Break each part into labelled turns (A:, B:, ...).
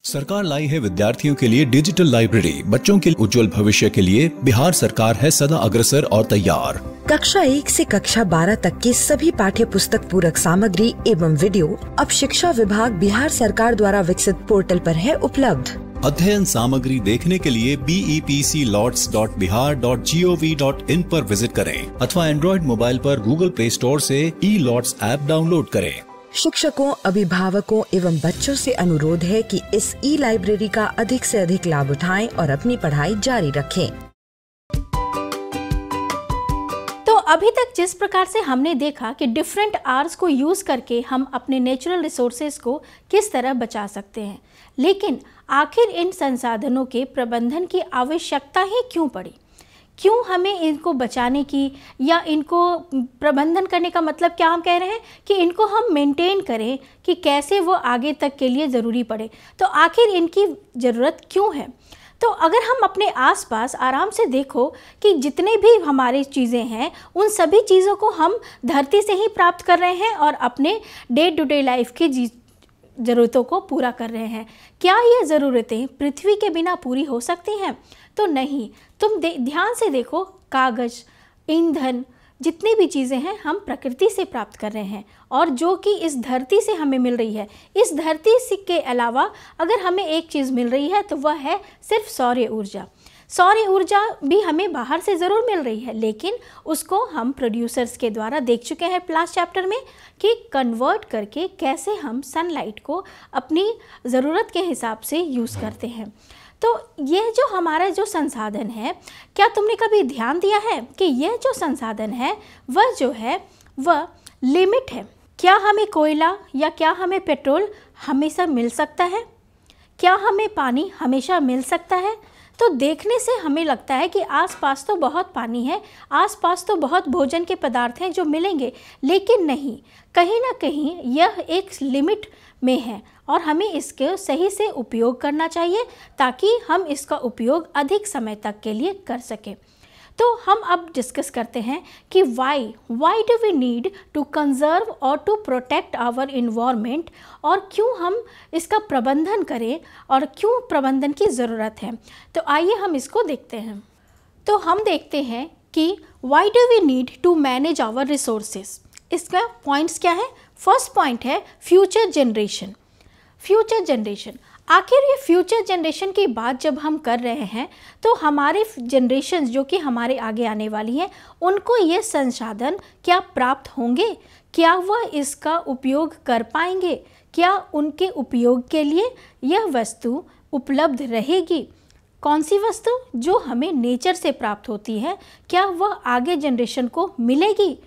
A: सरकार लाई है विद्यार्थियों के लिए डिजिटल लाइब्रेरी। बच्चों के उज्जवल भविष्य के लिए बिहार सरकार है सदा अग्रसर और तैयार।
B: कक्षा 1 से कक्षा 12 तक के सभी पाठ्य पुस्तक पूरक सामग्री एवं वीडियो अब शिक्षा विभाग बिहार सरकार द्वारा विकसित पोर्टल पर है उपलब्ध।
A: अध्ययन सामग्री देखने के लिए BEPCLOTS.bihar.gov.in पर विजिट करें अथवा एंड्रॉइड मोबाइल पर गूगल प्ले स्टोर से E-LOTS ऐप डाउनलोड करें।
B: शिक्षकों, अभिभावकों एवं बच्चों से अनुरोध है कि इस ई-लाइब्रेरी का अधिक से अधिक लाभ उठाएं और अपनी पढ़ाई जारी रखें।
C: तो अभी तक जिस प्रकार से हमने देखा कि डिफरेंट आर्स को यूज़ करके हम अपने नेचुरल रिसोर्सेज को किस तरह बचा सकते हैं, लेकिन आखिर इन संसाधनों के प्रबंधन की आवश्यकता ही क्यों पड़ी? क्यों हमें इनको बचाने की या इनको प्रबंधन करने का मतलब क्या हम कह रहे हैं कि इनको हम मेंटेन करें कि कैसे वो आगे तक के लिए ज़रूरी पड़े। तो आखिर इनकी ज़रूरत क्यों है? तो अगर हम अपने आसपास आराम से देखो कि जितने भी हमारी चीज़ें हैं उन सभी चीज़ों को हम धरती से ही प्राप्त कर रहे हैं और अपने डे टू डे लाइफ की ज़रूरतों को पूरा कर रहे हैं। क्या ये ज़रूरतें पृथ्वी के बिना पूरी हो सकती हैं? तो नहीं। तुम ध्यान से देखो, कागज़, ईंधन, जितनी भी चीज़ें हैं हम प्रकृति से प्राप्त कर रहे हैं और जो कि इस धरती से हमें मिल रही है। इस धरती के अलावा अगर हमें एक चीज़ मिल रही है तो वह है सिर्फ सौर ऊर्जा। सौर ऊर्जा भी हमें बाहर से ज़रूर मिल रही है, लेकिन उसको हम प्रोड्यूसर्स के द्वारा देख चुके हैं लास्ट चैप्टर में कि कन्वर्ट करके कैसे हम सनलाइट को अपनी ज़रूरत के हिसाब से यूज़ करते हैं। तो यह जो हमारा जो संसाधन है, क्या तुमने कभी ध्यान दिया है कि यह जो संसाधन है वह जो है वह लिमिट है? क्या हमें कोयला या क्या हमें पेट्रोल हमेशा मिल सकता है? क्या हमें पानी हमेशा मिल सकता है? तो देखने से हमें लगता है कि आसपास तो बहुत पानी है, आसपास तो बहुत भोजन के पदार्थ हैं जो मिलेंगे, लेकिन नहीं, कहीं ना कहीं यह एक लिमिट में है और हमें इसके सही से उपयोग करना चाहिए ताकि हम इसका उपयोग अधिक समय तक के लिए कर सकें। तो हम अब डिस्कस करते हैं कि why do we need to conserve और टू प्रोटेक्ट आवर इन्वायरमेंट, और क्यों हम इसका प्रबंधन करें और क्यों प्रबंधन की ज़रूरत है। तो आइए हम इसको देखते हैं। तो हम देखते हैं कि why do we need to manage our resources. इसका पॉइंट्स क्या है? फर्स्ट पॉइंट है फ्यूचर जनरेशन। फ्यूचर जनरेशन, आखिर ये फ्यूचर जनरेशन की बात जब हम कर रहे हैं तो हमारे जनरेशन जो कि हमारे आगे आने वाली हैं उनको ये संसाधन क्या प्राप्त होंगे? क्या वह इसका उपयोग कर पाएंगे? क्या उनके उपयोग के लिए यह वस्तु उपलब्ध रहेगी? कौन सी वस्तु? जो हमें नेचर से प्राप्त होती है, क्या वह आगे जनरेशन को मिलेगी?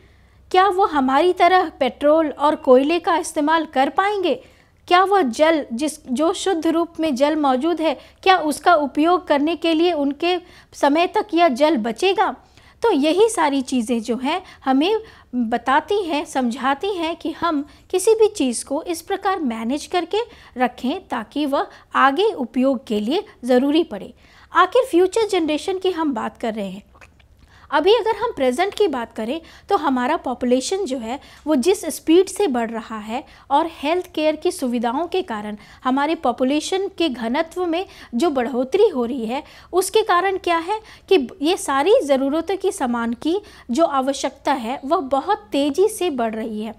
C: क्या वो हमारी तरह पेट्रोल और कोयले का इस्तेमाल कर पाएंगे? क्या वह जल जो शुद्ध रूप में जल मौजूद है, क्या उसका उपयोग करने के लिए उनके समय तक यह जल बचेगा? तो यही सारी चीज़ें जो हैं हमें बताती हैं, समझाती हैं कि हम किसी भी चीज़ को इस प्रकार मैनेज करके रखें ताकि वह आगे उपयोग के लिए ज़रूरी पड़े। आखिर फ्यूचर जनरेशन की हम बात कर रहे हैं। अभी अगर हम प्रेजेंट की बात करें तो हमारा पॉपुलेशन जो है वो जिस स्पीड से बढ़ रहा है और हेल्थ केयर की सुविधाओं के कारण हमारे पॉपुलेशन के घनत्व में जो बढ़ोतरी हो रही है, उसके कारण क्या है कि ये सारी ज़रूरतों की सामान की जो आवश्यकता है वह बहुत तेज़ी से बढ़ रही है।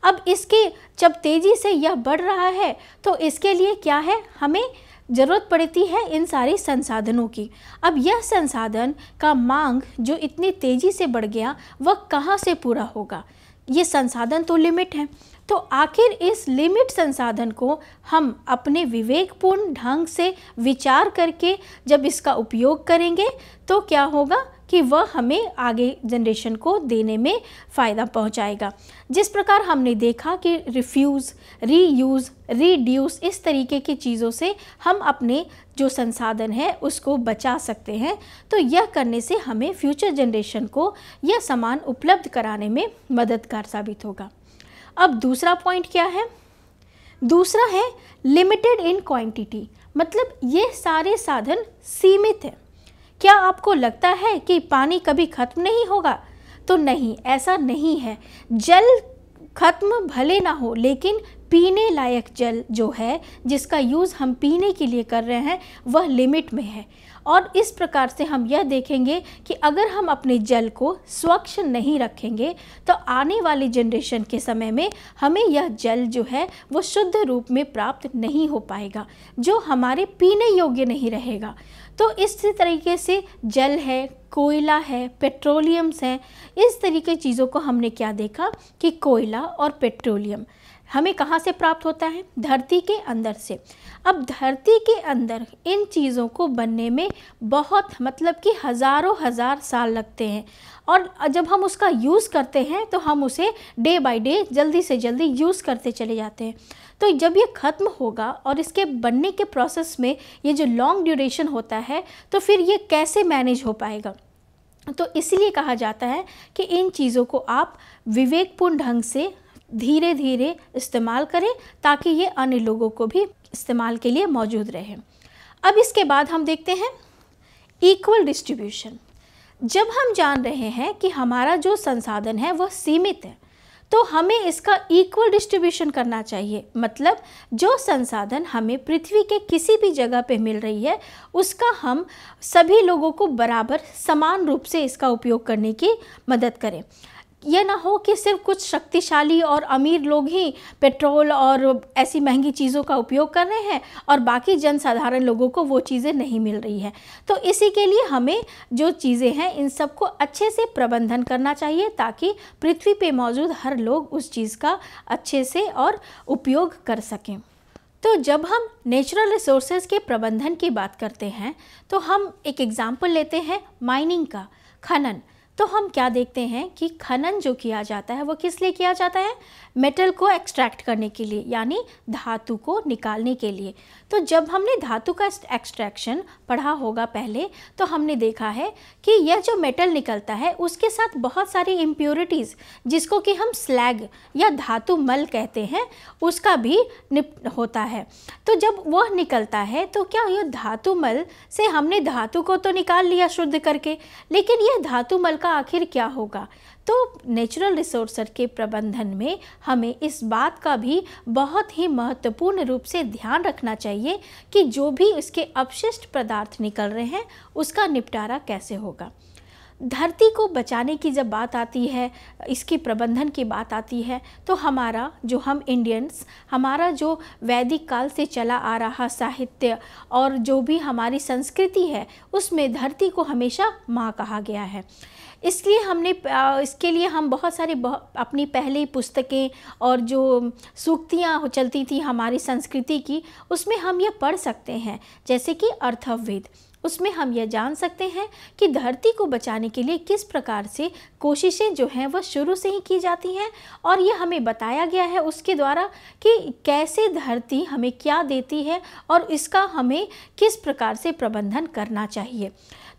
C: अब इसके जब तेज़ी से यह बढ़ रहा है तो इसके लिए क्या है, हमें ज़रूरत पड़ती है इन सारे संसाधनों की। अब यह संसाधन का मांग जो इतनी तेज़ी से बढ़ गया वह कहाँ से पूरा होगा? ये संसाधन तो लिमिट है। तो आखिर इस लिमिट संसाधन को हम अपने विवेकपूर्ण ढंग से विचार करके जब इसका उपयोग करेंगे तो क्या होगा कि वह हमें आगे जनरेशन को देने में फ़ायदा पहुंचाएगा। जिस प्रकार हमने देखा कि रिफ्यूज़, रीयूज़, रीड्यूस, इस तरीके की चीज़ों से हम अपने जो संसाधन है उसको बचा सकते हैं। तो यह करने से हमें फ्यूचर जनरेशन को यह सामान उपलब्ध कराने में मददगार साबित होगा। अब दूसरा पॉइंट क्या है? दूसरा है लिमिटेड इन क्वांटिटी, मतलब ये सारे साधन सीमित हैं। क्या आपको लगता है कि पानी कभी खत्म नहीं होगा? तो नहीं, ऐसा नहीं है। जल खत्म भले ना हो लेकिन पीने लायक जल जो है, जिसका यूज़ हम पीने के लिए कर रहे हैं, वह लिमिट में है। और इस प्रकार से हम यह देखेंगे कि अगर हम अपने जल को स्वच्छ नहीं रखेंगे तो आने वाली जनरेशन के समय में हमें यह जल जो है वो शुद्ध रूप में प्राप्त नहीं हो पाएगा, जो हमारे पीने योग्य नहीं रहेगा। तो इसी तरीके से जल है, कोयला है, पेट्रोलियम्स हैं, इस तरीके की चीज़ों को हमने क्या देखा कि कोयला और पेट्रोलियम हमें कहाँ से प्राप्त होता है? धरती के अंदर से। अब धरती के अंदर इन चीज़ों को बनने में बहुत मतलब कि हज़ारों हज़ार साल लगते हैं, और जब हम उसका यूज़ करते हैं तो हम उसे डे बाय डे जल्दी से जल्दी यूज़ करते चले जाते हैं। तो जब ये ख़त्म होगा और इसके बनने के प्रोसेस में ये जो लॉन्ग ड्यूरेशन होता है, तो फिर ये कैसे मैनेज हो पाएगा? तो इसलिए कहा जाता है कि इन चीज़ों को आप विवेकपूर्ण ढंग से धीरे धीरे इस्तेमाल करें ताकि ये अन्य लोगों को भी इस्तेमाल के लिए मौजूद रहे। अब इसके बाद हम देखते हैं इक्वल डिस्ट्रीब्यूशन। जब हम जान रहे हैं कि हमारा जो संसाधन है वह सीमित है, तो हमें इसका इक्वल डिस्ट्रीब्यूशन करना चाहिए। मतलब जो संसाधन हमें पृथ्वी के किसी भी जगह पे मिल रही है, उसका हम सभी लोगों को बराबर समान रूप से इसका उपयोग करने की मदद करें। यह ना हो कि सिर्फ कुछ शक्तिशाली और अमीर लोग ही पेट्रोल और ऐसी महंगी चीज़ों का उपयोग कर रहे हैं और बाकी जनसाधारण लोगों को वो चीज़ें नहीं मिल रही हैं। तो इसी के लिए हमें जो चीज़ें हैं इन सबको अच्छे से प्रबंधन करना चाहिए ताकि पृथ्वी पे मौजूद हर लोग उस चीज़ का अच्छे से और उपयोग कर सकें। तो जब हम नेचुरल रिसोर्सेज के प्रबंधन की बात करते हैं तो हम एक एग्जाम्पल लेते हैं माइनिंग का, खनन। तो हम क्या देखते हैं कि खनन जो किया जाता है वो किस लिए किया जाता है? मेटल को एक्सट्रैक्ट करने के लिए, यानी धातु को निकालने के लिए। तो जब हमने धातु का एक्सट्रैक्शन पढ़ा होगा पहले, तो हमने देखा है कि यह जो मेटल निकलता है उसके साथ बहुत सारी इम्प्योरिटीज़, जिसको कि हम स्लैग या धातु मल कहते हैं, उसका भी होता है। तो जब वह निकलता है तो क्या यह धातु मल से हमने धातु को तो निकाल लिया शुद्ध करके, लेकिन यह धातु मल का आखिर क्या होगा? तो नेचुरल रिसोर्स के प्रबंधन में हमें इस बात का भी बहुत ही महत्वपूर्ण रूप से ध्यान रखना चाहिए कि जो भी इसके अपशिष्ट पदार्थ निकल रहे हैं उसका निपटारा कैसे होगा। धरती को बचाने की जब बात आती है, इसके प्रबंधन की बात आती है, तो हमारा जो हम इंडियंस, हमारा जो वैदिक काल से चला आ रहा साहित्य और जो भी हमारी संस्कृति है, उसमें धरती को हमेशा माँ कहा गया है। इसलिए हमने इसके लिए हम बहुत सारी अपनी पहले पुस्तकें और जो सूक्तियाँ चलती थी हमारी संस्कृति की, उसमें हम ये पढ़ सकते हैं, जैसे कि अथर्ववेद। उसमें हम यह जान सकते हैं कि धरती को बचाने के लिए किस प्रकार से कोशिशें जो हैं वह शुरू से ही की जाती हैं, और ये हमें बताया गया है उसके द्वारा कि कैसे धरती हमें क्या देती है और इसका हमें किस प्रकार से प्रबंधन करना चाहिए।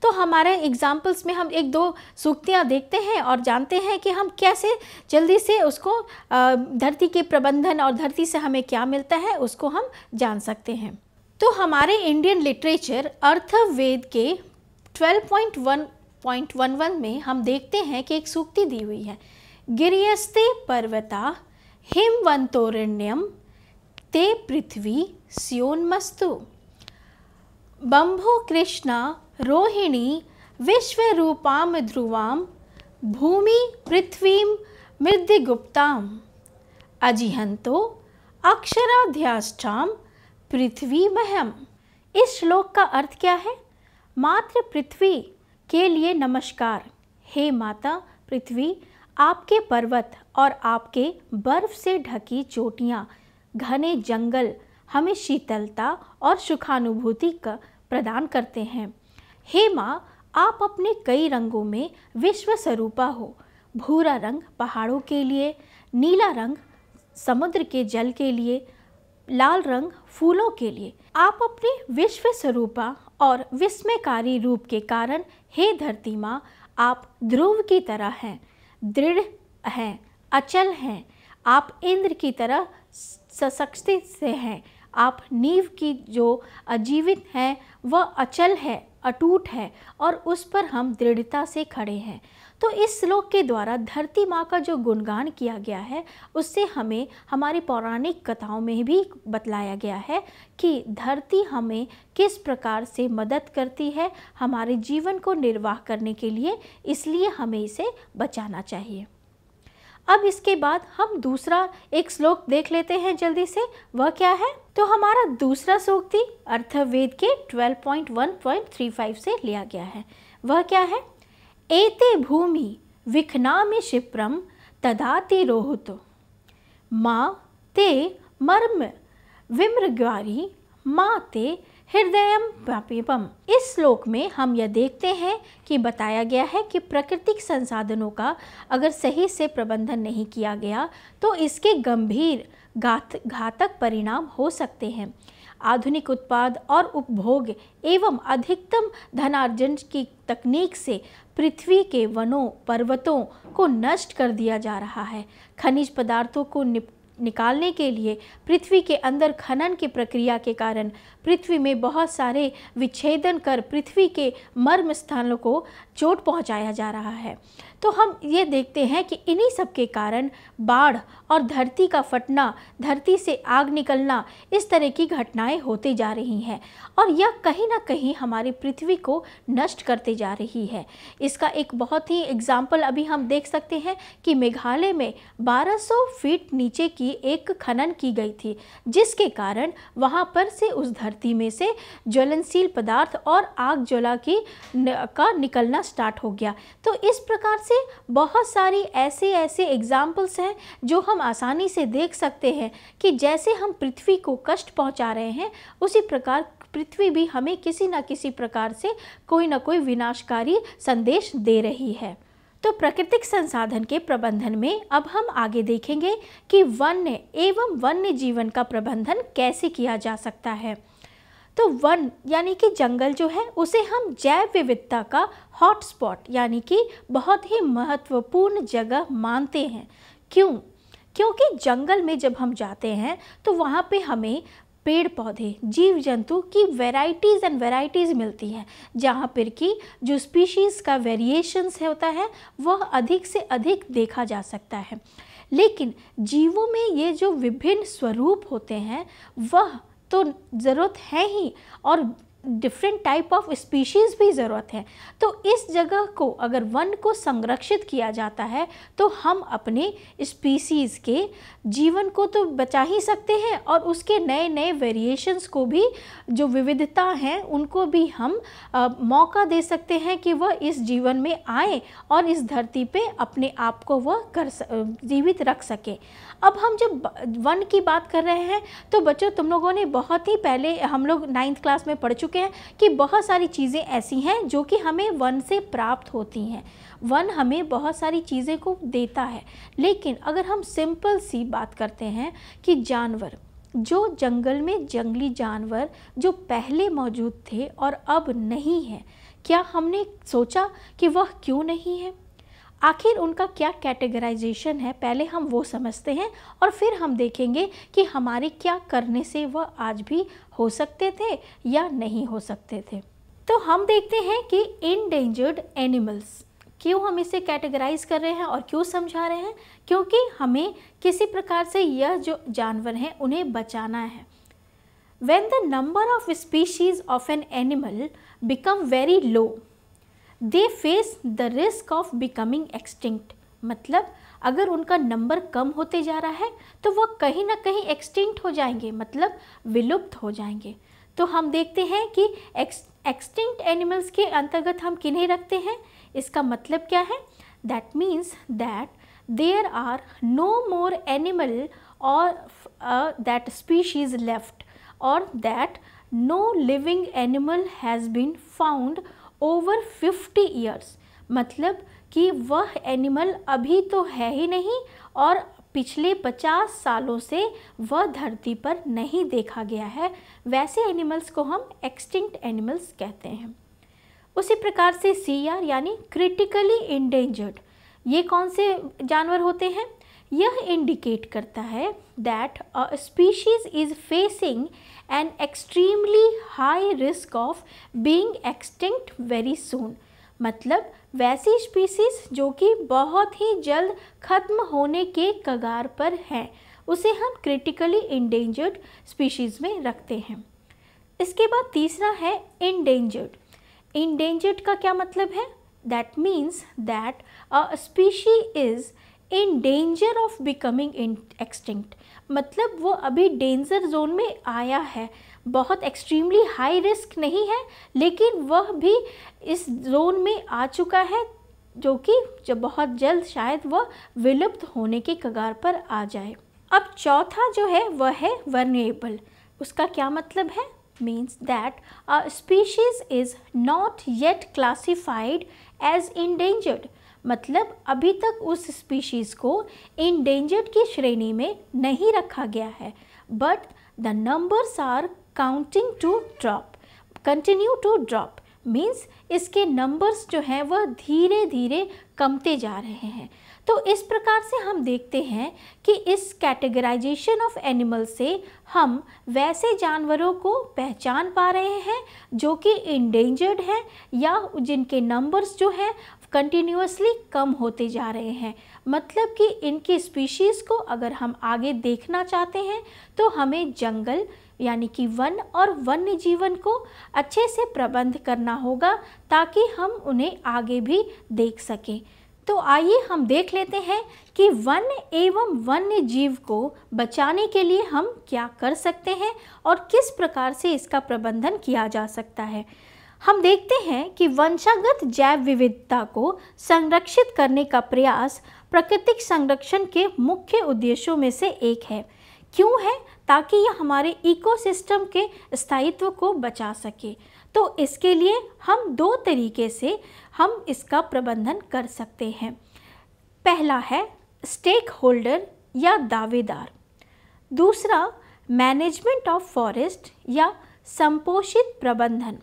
C: तो हमारे एग्जाम्पल्स में हम एक दो सूक्तियाँ देखते हैं और जानते हैं कि हम कैसे जल्दी से उसको धरती के प्रबंधन और धरती से हमें क्या मिलता है उसको हम जान सकते हैं। तो हमारे इंडियन लिटरेचर अथर्ववेद के 12.1.11 में हम देखते हैं कि एक सूक्ति दी हुई है, गिरियस्ते पर्वता हिमवंतोरण्यम ते पृथ्वी स्योन्मस्तु बंभो कृष्णा रोहिणी विश्वरूपाम ध्रुवाम भूमि पृथ्वीम मृद्युगुप्ताम अजिहंतो अक्षराध्याष्टाम पृथ्वी महम। इस श्लोक का अर्थ क्या है? मात्र पृथ्वी के लिए नमस्कार। हे माता पृथ्वी, आपके पर्वत और आपके बर्फ से ढकी चोटियाँ, घने जंगल हमें शीतलता और सुखानुभूति का प्रदान करते हैं। हे माँ, आप अपने कई रंगों में विश्व स्वरूपा हो। भूरा रंग पहाड़ों के लिए, नीला रंग समुद्र के जल के लिए, लाल रंग फूलों के लिए। आप अपने विश्व स्वरूपा और विस्मयकारी रूप के कारण हे धरती माँ, आप ध्रुव की तरह हैं, दृढ़ हैं, अचल हैं। आप इंद्र की तरह सशक्त से हैं। आप नींव की जो अजीवित हैं वह अचल है, अटूट है और उस पर हम दृढ़ता से खड़े हैं। तो इस श्लोक के द्वारा धरती माँ का जो गुणगान किया गया है उससे हमें हमारी पौराणिक कथाओं में भी बतलाया गया है कि धरती हमें किस प्रकार से मदद करती है हमारे जीवन को निर्वाह करने के लिए, इसलिए हमें इसे बचाना चाहिए। अब इसके बाद हम दूसरा एक श्लोक देख लेते हैं जल्दी से। वह क्या है? तो हमारा दूसरा सूक्ति अथर्ववेद के 12.1.35 से लिया गया है। वह क्या है? एते भूमि विखनामि क्षिप्रम तदाति रोहुतो माँ ते मर्म विमृग्वारी माँ ते हृदयम पापीपम। इस श्लोक में हम यह देखते हैं कि बताया गया है कि प्राकृतिक संसाधनों का अगर सही से प्रबंधन नहीं किया गया तो इसके गंभीर घातक परिणाम हो सकते हैं। आधुनिक उत्पाद और उपभोग एवं अधिकतम धनार्जन की तकनीक से पृथ्वी के वनों पर्वतों को नष्ट कर दिया जा रहा है। खनिज पदार्थों को निकालने के लिए पृथ्वी के अंदर खनन की प्रक्रिया के कारण पृथ्वी में बहुत सारे विच्छेदन कर पृथ्वी के मर्म स्थानों को चोट पहुंचाया जा रहा है। तो हम ये देखते हैं कि इन्हीं सब के कारण बाढ़ और धरती का फटना, धरती से आग निकलना, इस तरह की घटनाएं होती जा रही हैं और यह कहीं ना कहीं हमारी पृथ्वी को नष्ट करते जा रही है। इसका एक बहुत ही एग्जाम्पल अभी हम देख सकते हैं कि मेघालय में 1200 फीट नीचे की एक खनन की गई थी, जिसके कारण वहाँ पर से उस धरती में से ज्वलनशील पदार्थ और आग ज्वाला का निकलना स्टार्ट हो गया। तो इस प्रकार से बहुत सारी ऐसे एग्जाम्पल्स हैं जो हम आसानी से देख सकते हैं कि जैसे हम पृथ्वी को कष्ट पहुंचा रहे हैं उसी प्रकार पृथ्वी भी हमें किसी न किसी प्रकार से कोई न कोई विनाशकारी संदेश दे रही है। तो प्राकृतिक संसाधन के प्रबंधन में अब हम आगे देखेंगे कि वन्य एवं वन्य जीवन का प्रबंधन कैसे किया जा सकता है। तो वन यानी कि जंगल जो है उसे हम जैव विविधता का हॉटस्पॉट यानी कि बहुत ही महत्वपूर्ण जगह मानते हैं। क्यों? क्योंकि जंगल में जब हम जाते हैं तो वहाँ पे हमें पेड़ पौधे, जीव जंतु की वैरायटीज़ एंड वैरायटीज़ मिलती हैं, जहाँ पर कि जो स्पीशीज़ का वेरिएशंस होता है वह अधिक से अधिक देखा जा सकता है। लेकिन जीवों में ये जो विभिन्न स्वरूप होते हैं वह तो ज़रूरत है ही, और डिफरेंट टाइप ऑफ स्पीशीज़ भी ज़रूरत है। तो इस जगह को अगर वन को संरक्षित किया जाता है तो हम अपने स्पीशीज़ के जीवन को तो बचा ही सकते हैं और उसके नए नए वेरिएशंस को भी, जो विविधता हैं उनको भी हम मौका दे सकते हैं कि वह इस जीवन में आए और इस धरती पे अपने आप को वह जीवित रख सके। अब हम जब वन की बात कर रहे हैं तो बच्चों तुम लोगों ने बहुत ही पहले, हम लोग 9th क्लास में पढ़ चुके हैं कि बहुत सारी चीज़ें ऐसी हैं जो कि हमें वन से प्राप्त होती हैं। वन हमें बहुत सारी चीज़ें को देता है। लेकिन अगर हम सिंपल सी बात करते हैं कि जानवर, जो जंगल में जंगली जानवर जो पहले मौजूद थे और अब नहीं है, क्या हमने सोचा कि वह क्यों नहीं है? आखिर उनका क्या कैटेगराइजेशन है, पहले हम वो समझते हैं और फिर हम देखेंगे कि हमारे क्या करने से वह आज भी हो सकते थे या नहीं हो सकते थे। तो हम देखते हैं कि इंडेंजर्ड एनिमल्स, क्यों हम इसे कैटेगराइज कर रहे हैं और क्यों समझा रहे हैं? क्योंकि हमें किसी प्रकार से यह जो जानवर हैं उन्हें बचाना है। When the number of species of an animal become very low, they face the risk of becoming extinct। मतलब अगर उनका नंबर कम होते जा रहा है तो वह कहीं ना कहीं एक्सटिंक्ट हो जाएंगे, मतलब विलुप्त हो जाएंगे। तो हम देखते हैं कि एक्सटिंक्ट एनिमल्स के अंतर्गत हम किन्हें रखते हैं। इसका मतलब क्या है? That means that there are no more animal और दैट स्पीशीज लेफ्ट, और that no living animal has been found over 50 years. मतलब कि वह एनिमल अभी तो है ही नहीं और पिछले 50 सालों से वह धरती पर नहीं देखा गया है। वैसे एनिमल्स को हम एक्सटिंक्ट एनिमल्स कहते हैं। उसी प्रकार से CR यानी क्रिटिकली इंडेंजर्ड, ये कौन से जानवर होते हैं? यह इंडिकेट करता है that a species is facing an extremely high risk of being extinct very soon. मतलब वैसी स्पीसीज जो कि बहुत ही जल्द खत्म होने के कगार पर है, उसे हम क्रिटिकली इंडेंजर्ड स्पीशीज़ में रखते हैं। इसके बाद तीसरा है इंडेंजर्ड। इंडेंजर्ड का क्या मतलब है? That means that a species is in danger of becoming extinct, मतलब वो अभी डेंजर जोन में आया है, बहुत एक्सट्रीमली हाई रिस्क नहीं है लेकिन वह भी इस जोन में आ चुका है जो कि जब बहुत जल्द शायद वह विलुप्त होने के कगार पर आ जाए। अब चौथा जो है वह है वल्नरेबल। उसका क्या मतलब है? Means that a species is not yet classified as endangered, मतलब अभी तक उस स्पीशीज़ को इंडेंजर्ड की श्रेणी में नहीं रखा गया है, but the numbers are counting to drop, continue to drop, means इसके नंबर्स जो हैं वह धीरे धीरे कमते जा रहे हैं। तो इस प्रकार से हम देखते हैं कि इस कैटेगराइजेशन ऑफ एनिमल से हम वैसे जानवरों को पहचान पा रहे हैं जो कि इंडेंजर्ड हैं या जिनके नंबर्स जो हैं कंटिन्यूअसली कम होते जा रहे हैं। मतलब कि इनकी स्पीशीज़ को अगर हम आगे देखना चाहते हैं तो हमें जंगल यानी कि वन और वन्य जीवन को अच्छे से प्रबंध करना होगा ताकि हम उन्हें आगे भी देख सकें। तो आइए हम देख लेते हैं कि वन एवं वन्य जीव को बचाने के लिए हम क्या कर सकते हैं और किस प्रकार से इसका प्रबंधन किया जा सकता है। हम देखते हैं कि वंशागत जैव विविधता को संरक्षित करने का प्रयास प्राकृतिक संरक्षण के मुख्य उद्देश्यों में से एक है। क्यों है? ताकि यह हमारे इकोसिस्टम के स्थायित्व को बचा सके। तो इसके लिए हम दो तरीके से हम इसका प्रबंधन कर सकते हैं। पहला है स्टेक होल्डर या दावेदार, दूसरा मैनेजमेंट ऑफ फॉरेस्ट या संपोषित प्रबंधन।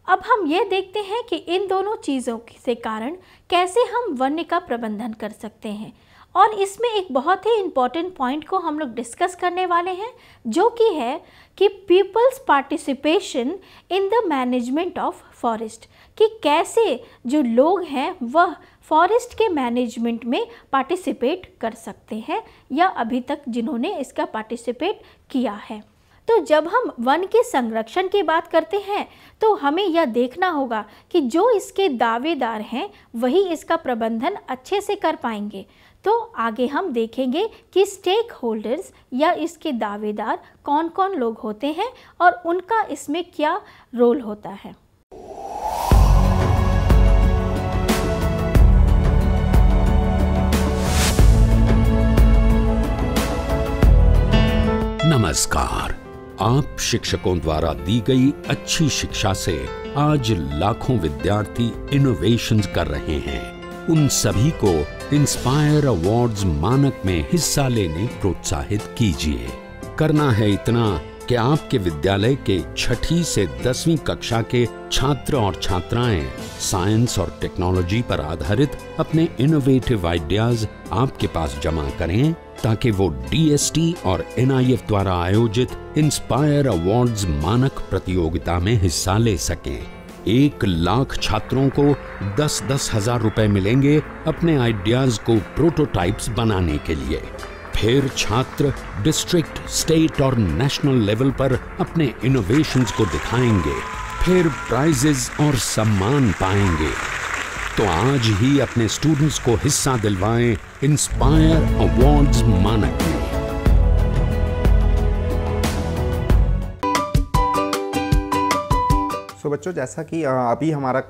C: अब हम ये देखते हैं कि इन दोनों चीज़ों से कारण कैसे हम वन्य का प्रबंधन कर सकते हैं, और इसमें एक बहुत ही इम्पॉर्टेंट पॉइंट को हम लोग डिस्कस करने वाले हैं जो कि है कि peoples participation in the management of forest, कि कैसे जो लोग हैं वह फॉरेस्ट के मैनेजमेंट में पार्टिसिपेट कर सकते हैं या अभी तक जिन्होंने इसका पार्टिसिपेट किया है। तो जब हम वन के संरक्षण की बात करते हैं तो हमें यह देखना होगा कि जो इसके दावेदार हैं वही इसका प्रबंधन अच्छे से कर पाएंगे। तो आगे हम देखेंगे कि स्टेक होल्डर्स या इसके दावेदार कौन कौन लोग होते हैं और उनका इसमें क्या रोल होता है।
D: नमस्कार। आप शिक्षकों द्वारा दी गई अच्छी शिक्षा से आज लाखों विद्यार्थी इनोवेशंस कर रहे हैं। उन सभी को इंस्पायर अवार्ड्स मानक में हिस्सा लेने प्रोत्साहित कीजिए। करना है इतना कि आपके विद्यालय के 6ठी से 10वीं कक्षा के छात्र और छात्राएं साइंस और टेक्नोलॉजी पर आधारित अपने इनोवेटिव आइडियाज आपके पास जमा करें ताकि वो DST और NIF द्वारा आयोजित इंस्पायर अवार्ड्स मानक प्रतियोगिता में हिस्सा ले सकें। 1 लाख छात्रों को 10-10 हजार रुपए मिलेंगे अपने आइडियाज को प्रोटोटाइप्स बनाने के लिए। फिर छात्र डिस्ट्रिक्ट, स्टेट और नेशनल लेवल पर अपने इनोवेशंस को दिखाएंगे, फिर प्राइजेस और सम्मान पाएंगे। तो आज ही अपने स्टूडेंट्स को हिस्सा दिलवाएं इंस्पायर अवार्ड्स मानक में।
E: तो बच्चों, जैसा कि अभी हमारा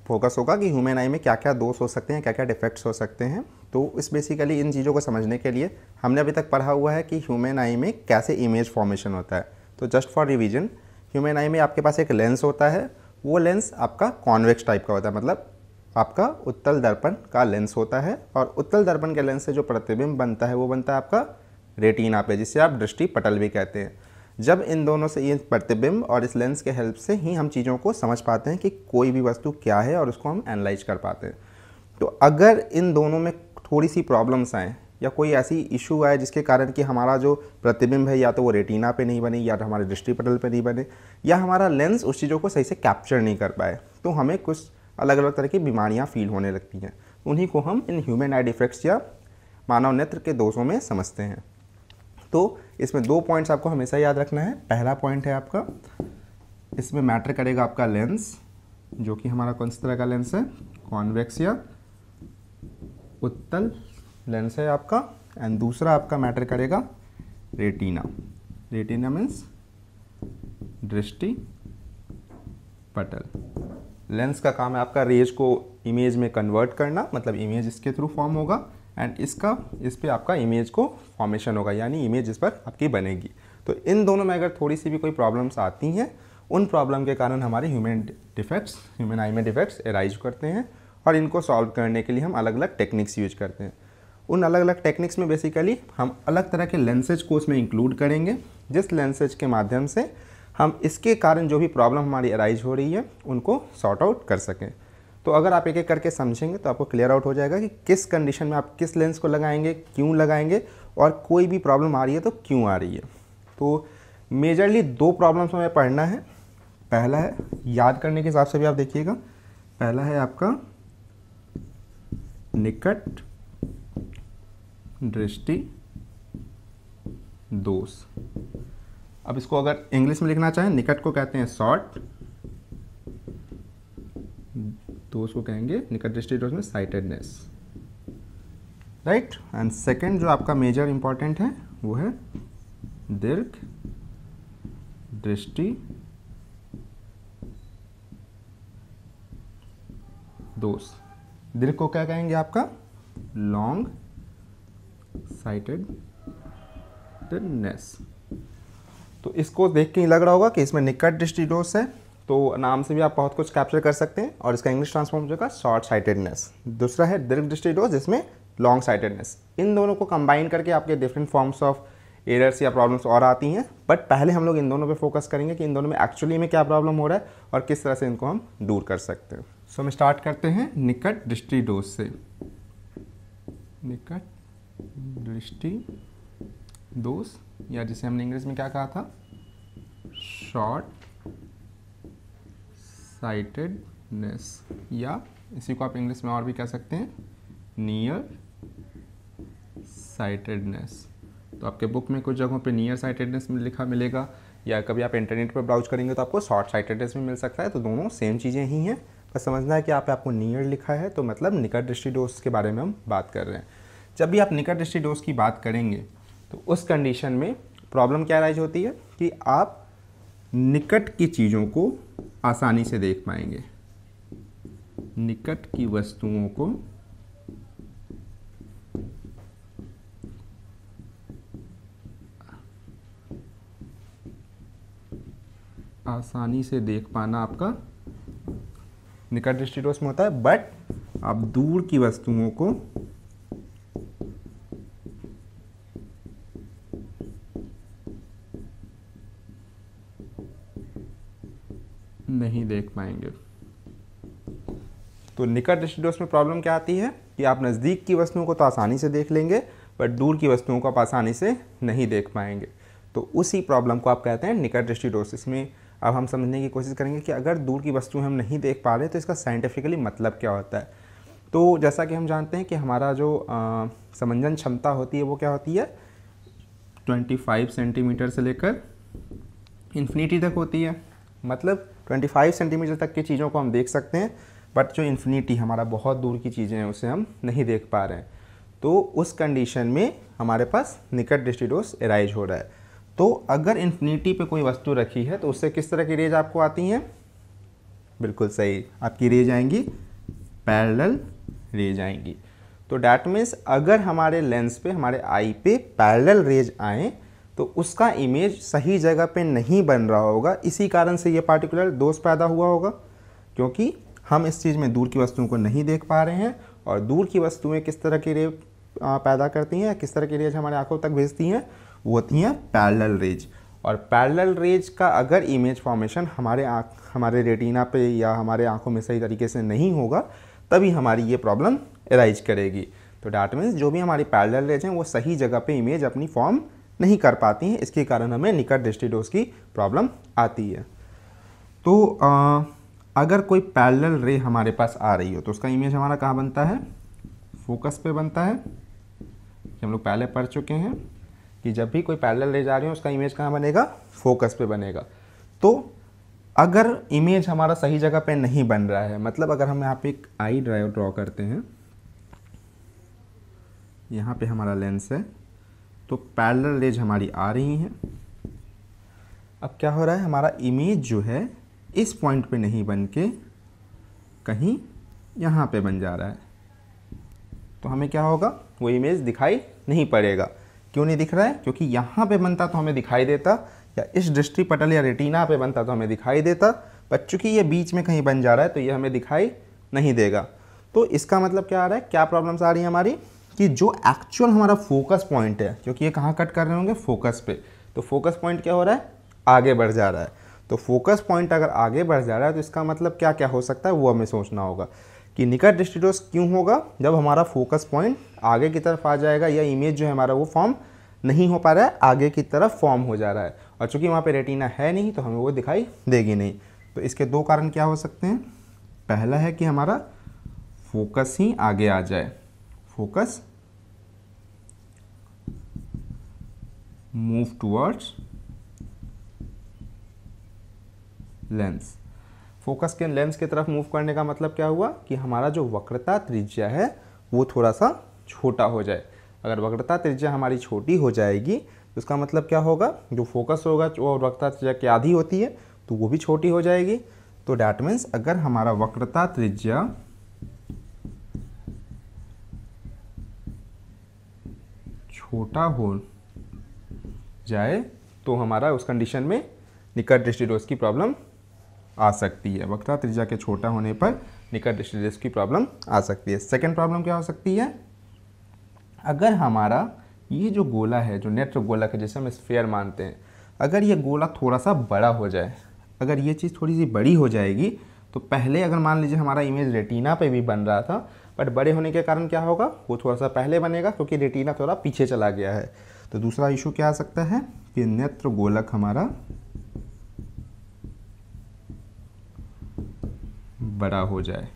E: फोकस होगा कि ह्यूमन आई में क्या क्या दोष हो सकते हैं, क्या क्या डिफेक्ट्स हो सकते हैं। तो इस बेसिकली इन चीज़ों को समझने के लिए हमने अभी तक पढ़ा हुआ है कि ह्यूमन आई में कैसे इमेज फॉर्मेशन होता है। तो जस्ट फॉर रिवीजन, ह्यूमन आई में आपके पास एक लेंस होता है। वो लेंस आपका कॉन्वेक्स टाइप का होता है, मतलब आपका उत्तल दर्पण का लेंस होता है। और उत्तल दर्पण के लेंस से जो प्रतिबिंब बनता है वो बनता है आपका रेटिना पे, जिसे आप दृष्टि पटल भी कहते हैं। जब इन दोनों से, ये प्रतिबिंब और इस लेंस के हेल्प से ही हम चीज़ों को समझ पाते हैं कि कोई भी वस्तु क्या है और उसको हम एनालाइज कर पाते हैं। तो अगर इन दोनों में थोड़ी सी प्रॉब्लम्स आएँ या कोई ऐसी इशू आए जिसके कारण कि हमारा जो प्रतिबिंब है या तो वो रेटिना पे नहीं बने या हमारे दृष्टि पटल पे नहीं बने या हमारा लेंस उस चीज़ों को सही से कैप्चर नहीं कर पाए, तो हमें कुछ अलग अलग तरह की बीमारियां फील होने लगती हैं। उन्हीं को हम इन ह्यूमन आई डिफेक्ट्स या मानव नेत्र के दोषों में समझते हैं। तो इसमें 2 पॉइंट्स आपको हमेशा याद रखना है। पहला पॉइंट है आपका, इसमें मैटर करेगा आपका लेंस, जो कि हमारा कौन सी तरह का लेंस है, कॉन्वेक्स या उत्तल लेंस है आपका। एंड दूसरा आपका मैटर करेगा रेटिना। रेटिना मीन्स दृष्टि पटल। लेंस का काम है आपका रेज को इमेज में कन्वर्ट करना, मतलब इमेज इसके थ्रू फॉर्म होगा एंड इस पे आपका इमेज को फॉर्मेशन होगा, यानी इमेज इस पर आपकी बनेगी। तो इन दोनों में अगर थोड़ी सी भी कोई प्रॉब्लम्स आती हैं, उन प्रॉब्लम के कारण हमारे ह्यूमन आई में डिफेक्ट्स एराइज करते हैं और इनको सॉल्व करने के लिए हम अलग अलग टेक्निक्स यूज करते हैं। उन अलग अलग टेक्निक्स में बेसिकली हम अलग तरह के लेंसेज को उसमें इंक्लूड करेंगे, जिस लेंसेज के माध्यम से हम इसके कारण जो भी प्रॉब्लम हमारी अराइज हो रही है उनको सॉर्ट आउट कर सकें। तो अगर आप एक एक करके समझेंगे तो आपको क्लियर आउट हो जाएगा कि किस कंडीशन में आप किस लेंस को लगाएंगे, क्यों लगाएंगे और कोई भी प्रॉब्लम आ रही है तो क्यों आ रही है। तो मेजरली 2 प्रॉब्लम्स हमें पढ़ना है। पहला है, याद करने के हिसाब से भी आप देखिएगा, पहला है आपका निकट दृष्टि दोष। अब इसको अगर इंग्लिश में लिखना चाहें, निकट को कहते हैं शॉर्ट, दोष को कहेंगे निकट दृष्टि दोष में साइटेडनेस, राइट। एंड सेकंड जो आपका मेजर इंपॉर्टेंट है वो है दीर्घ दृष्टि दोष। दीर्घ को क्या कहेंगे आपका लॉन्ग साइटेडनेस। तो इसको देख के ही लग रहा होगा कि इसमें निकट दृष्टि दोष है, तो नाम से भी आप बहुत कुछ कैप्चर कर सकते हैं और इसका इंग्लिश ट्रांसफॉर्म हो जाएगा शॉर्ट साइटेडनेस। दूसरा है दीर्घ दृष्टि दोष जिसमें लॉन्ग साइटेडनेस। इन दोनों को कंबाइन करके आपके डिफरेंट फॉर्म्स ऑफ एरर्स या प्रॉब्लम्स और आती हैं, बट पहले हम लोग इन दोनों पे फोकस करेंगे कि इन दोनों में एक्चुअली में क्या प्रॉब्लम हो रहा है और किस तरह से इनको हम दूर कर सकते हैं। सो हम स्टार्ट करते हैं निकट दृष्टि दोष से। निकट दृष्टि दोष, या जिसे हमने इंग्लिश में क्या कहा था, शॉर्ट साइटेडनेस, या इसी को आप इंग्लिश में और भी कह सकते हैं नियर साइटेडनेस। तो आपके बुक में कुछ जगहों पे नियर साइटेडनेस में लिखा मिलेगा, या कभी आप इंटरनेट पर ब्राउज करेंगे तो आपको शॉर्ट साइटेडनेस भी मिल सकता है। तो दोनों सेम चीज़ें ही हैं, बस समझना है कि आपको नियर लिखा है तो मतलब निकट दृष्टि दोष के बारे में हम बात कर रहे हैं। जब भी आप निकट दृष्टि दोष की बात करेंगे तो उस कंडीशन में प्रॉब्लम क्या राइज होती है कि आप निकट की चीज़ों को आसानी से देख पाएंगे, निकट की वस्तुओं को आसानी से देख पाना आपका निकट दृष्टि दोष में होता है। बट आप दूर की वस्तुओं को नहीं देख पाएंगे। तो निकट दृष्टि दोष में प्रॉब्लम क्या आती है कि आप नज़दीक की वस्तुओं को तो आसानी से देख लेंगे, बट दूर की वस्तुओं को आप आसानी से नहीं देख पाएंगे। तो उसी प्रॉब्लम को आप कहते हैं निकट दृष्टि दोष। इसमें अब हम समझने की कोशिश करेंगे कि अगर दूर की वस्तुएं हम नहीं देख पा रहे तो इसका साइंटिफिकली मतलब क्या होता है। तो जैसा कि हम जानते हैं कि हमारा जो समंजन क्षमता होती है वो क्या होती है, 25 सेंटीमीटर से लेकर इन्फिनिटी तक होती है। मतलब 25 सेंटीमीटर तक की चीज़ों को हम देख सकते हैं, बट जो इन्फिनिटी हमारा बहुत दूर की चीज़ें हैं उसे हम नहीं देख पा रहे हैं। तो उस कंडीशन में हमारे पास निकट दृष्टि दोष एराइज हो रहा है। तो अगर इन्फिनिटी पे कोई वस्तु रखी है तो उससे किस तरह की रेज आपको आती हैं, बिल्कुल सही, आपकी रेज आएंगी पैरेलल रेज आएंगी। तो डैट मीन्स अगर हमारे लेंस पे, हमारे आई पे पैरेलल रेज आए तो उसका इमेज सही जगह पे नहीं बन रहा होगा। इसी कारण से ये पार्टिकुलर दोष पैदा हुआ होगा, क्योंकि हम इस चीज़ में दूर की वस्तुओं को नहीं देख पा रहे हैं। और दूर की वस्तुएं किस तरह की रे पैदा करती हैं, किस तरह की रेज हमारे आंखों तक भेजती हैं, वो होती हैं पैरेलल रेज। और पैरेलल रेज का अगर इमेज फॉर्मेशन हमारे रेटिना पे या हमारे आंखों में सही तरीके से नहीं होगा, तभी हमारी ये प्रॉब्लम एराइज करेगी। तो डैट मीन्स जो भी हमारी पैरेलल रेज हैं वो सही जगह पे इमेज अपनी फॉर्म नहीं कर पाती हैं, इसके कारण हमें निकट दृष्टि दोष की प्रॉब्लम आती है। तो अगर कोई पैरेलल रे हमारे पास आ रही हो तो उसका इमेज हमारा कहाँ बनता है, फोकस पे बनता है। हम लोग पहले पढ़ चुके हैं कि जब भी कोई पैरेलल रे जा रही हो उसका इमेज कहाँ बनेगा, फोकस पे बनेगा। तो अगर इमेज हमारा सही जगह पे नहीं बन रहा है, मतलब अगर हम यहाँ पे एक आई ड्रॉ करते हैं, यहाँ पे हमारा लेंस है, तो पैरेलल रेज हमारी आ रही हैं। अब क्या हो रहा है, हमारा इमेज जो है इस पॉइंट पे नहीं बन के कहीं यहाँ पे बन जा रहा है, तो हमें क्या होगा, वो इमेज दिखाई नहीं पड़ेगा। क्यों नहीं दिख रहा है, क्योंकि यहाँ पे बनता तो हमें दिखाई देता, या इस दृष्टिपटल या रेटिना पे बनता तो हमें दिखाई देता, पर चूंकि ये बीच में कहीं बन जा रहा है तो ये हमें दिखाई नहीं देगा। तो इसका मतलब क्या आ रहा है, क्या प्रॉब्लम्स आ रही है हमारी, कि जो एक्चुअल हमारा फोकस पॉइंट है, क्योंकि ये कहाँ कट कर रहे होंगे, फोकस पे, तो फोकस पॉइंट क्या हो रहा है, आगे बढ़ जा रहा है। तो फोकस पॉइंट अगर आगे बढ़ जा रहा है तो इसका मतलब क्या क्या हो सकता है वो हमें सोचना होगा कि निकट दृष्टिदोष क्यों होगा, जब हमारा फोकस पॉइंट आगे की तरफ आ जाएगा या इमेज जो है हमारा वो फॉर्म नहीं हो पा रहा है, आगे की तरफ फॉर्म हो जा रहा है, और चूंकि वहाँ पे रेटिना है नहीं तो हमें वो दिखाई देगी नहीं। तो इसके दो कारण क्या हो सकते हैं, पहला है कि हमारा फोकस ही आगे आ जाए, focus move towards lens. Focus के लेंस की तरफ मूव करने का मतलब क्या हुआ कि हमारा जो वक्रता त्रिज्या है वो थोड़ा सा छोटा हो जाए। अगर वक्रता त्रिज्या हमारी छोटी हो जाएगी तो इसका मतलब क्या होगा, जो फोकस होगा जो वक्रता त्रिज्या की आधी होती है तो वो भी छोटी हो जाएगी। तो डैट मीन्स अगर हमारा वक्रता त्रिज्या छोटा हो जाए तो हमारा उस कंडीशन में निकट दृष्टिदोष की प्रॉब्लम आ सकती है। वक्रता त्रिज्या के छोटा होने पर निकट दृष्टिदोष की प्रॉब्लम आ सकती है। सेकंड प्रॉब्लम क्या हो सकती है, अगर हमारा ये जो गोला है, जो नेत्र गोलक है जिसे हम स्फीयर मानते हैं, अगर ये गोला थोड़ा सा बड़ा हो जाए, अगर ये चीज़ थोड़ी सी बड़ी हो जाएगी तो पहले अगर मान लीजिए हमारा इमेज रेटिना पे भी बन रहा था, बट बड़े होने के कारण क्या होगा, वो थोड़ा सा पहले बनेगा क्योंकि रेटिना थोड़ा पीछे चला गया है। तो दूसरा इशू क्या आ सकता है कि नेत्र गोलक हमारा बड़ा हो जाए।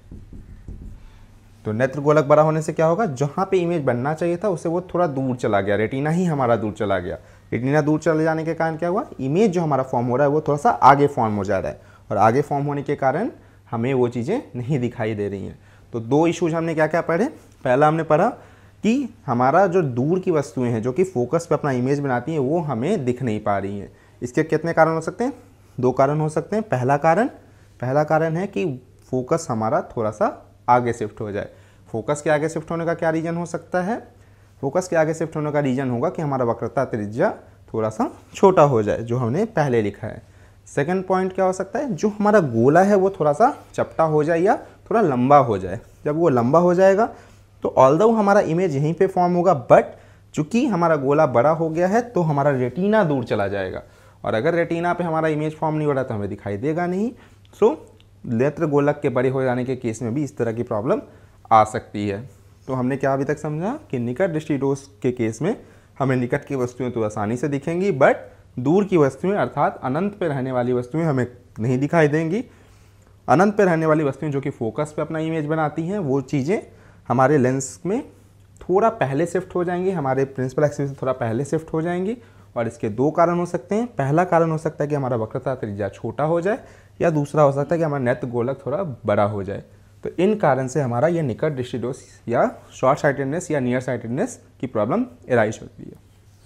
E: तो नेत्र गोलक बड़ा होने से क्या होगा, जहाँ पे इमेज बनना चाहिए था उससे वो थोड़ा दूर चला गया, रेटिना ही हमारा दूर चला गया। रेटिना दूर चले जाने के कारण क्या हुआ, इमेज जो हमारा फॉर्म हो रहा है वो थोड़ा सा आगे फॉर्म हो जा रहा है, और आगे फॉर्म होने के कारण हमें वो चीज़ें नहीं दिखाई दे रही हैं। तो दो इशूज हमने क्या क्या पढ़े, पहला हमने पढ़ा कि हमारा जो दूर की वस्तुएं हैं जो कि फोकस पे अपना इमेज बनाती हैं वो हमें दिख नहीं पा रही हैं। इसके कितने कारण हो सकते हैं, दो कारण हो सकते हैं। पहला कारण है कि फोकस हमारा थोड़ा सा आगे शिफ्ट हो जाए। फोकस के आगे शिफ्ट होने का क्या रीज़न हो सकता है, फोकस के आगे शिफ्ट होने का रीज़न होगा कि हमारा वक्रता त्रिज्या थोड़ा सा छोटा हो जाए, जो हमने पहले लिखा है। सेकंड पॉइंट क्या हो सकता है, जो हमारा गोला है वो थोड़ा सा चपटा हो जाए या थोड़ा लंबा हो जाए। जब वो लंबा हो जाएगा तो ऑल्दो हमारा इमेज यहीं पे फॉर्म होगा, बट चूंकि हमारा गोला बड़ा हो गया है तो हमारा रेटिना दूर चला जाएगा, और अगर रेटिना पे हमारा इमेज फॉर्म नहीं हो रहा तो हमें दिखाई देगा नहीं। सो नेत्र गोलक के बड़े हो जाने के केस में भी इस तरह की प्रॉब्लम आ सकती है। तो हमने क्या अभी तक समझा कि निकट दृष्टिदोष के केस में हमें निकट की वस्तुएं तो आसानी से दिखेंगी, बट दूर की वस्तुएं अर्थात अनंत पे रहने वाली वस्तुएं हमें नहीं दिखाई देंगी। अनंत पे रहने वाली वस्तुएं जो कि फोकस पे अपना इमेज बनाती हैं वो चीज़ें हमारे लेंस में थोड़ा पहले शिफ्ट हो जाएंगी, हमारे प्रिंसिपल एक्सिस से थोड़ा पहले शिफ्ट हो जाएंगी। और इसके दो कारण हो सकते हैं। पहला कारण हो सकता है कि हमारा वक्रता त्रिज्या छोटा हो जाए, या दूसरा हो सकता है कि हमारा नेत्र गोलक थोड़ा बड़ा हो जाए। तो इन कारण से हमारा ये निकट दृष्टिदोष या शॉर्ट साइटेडनेस या नियर साइटेडनेस की प्रॉब्लम एराइज होती है।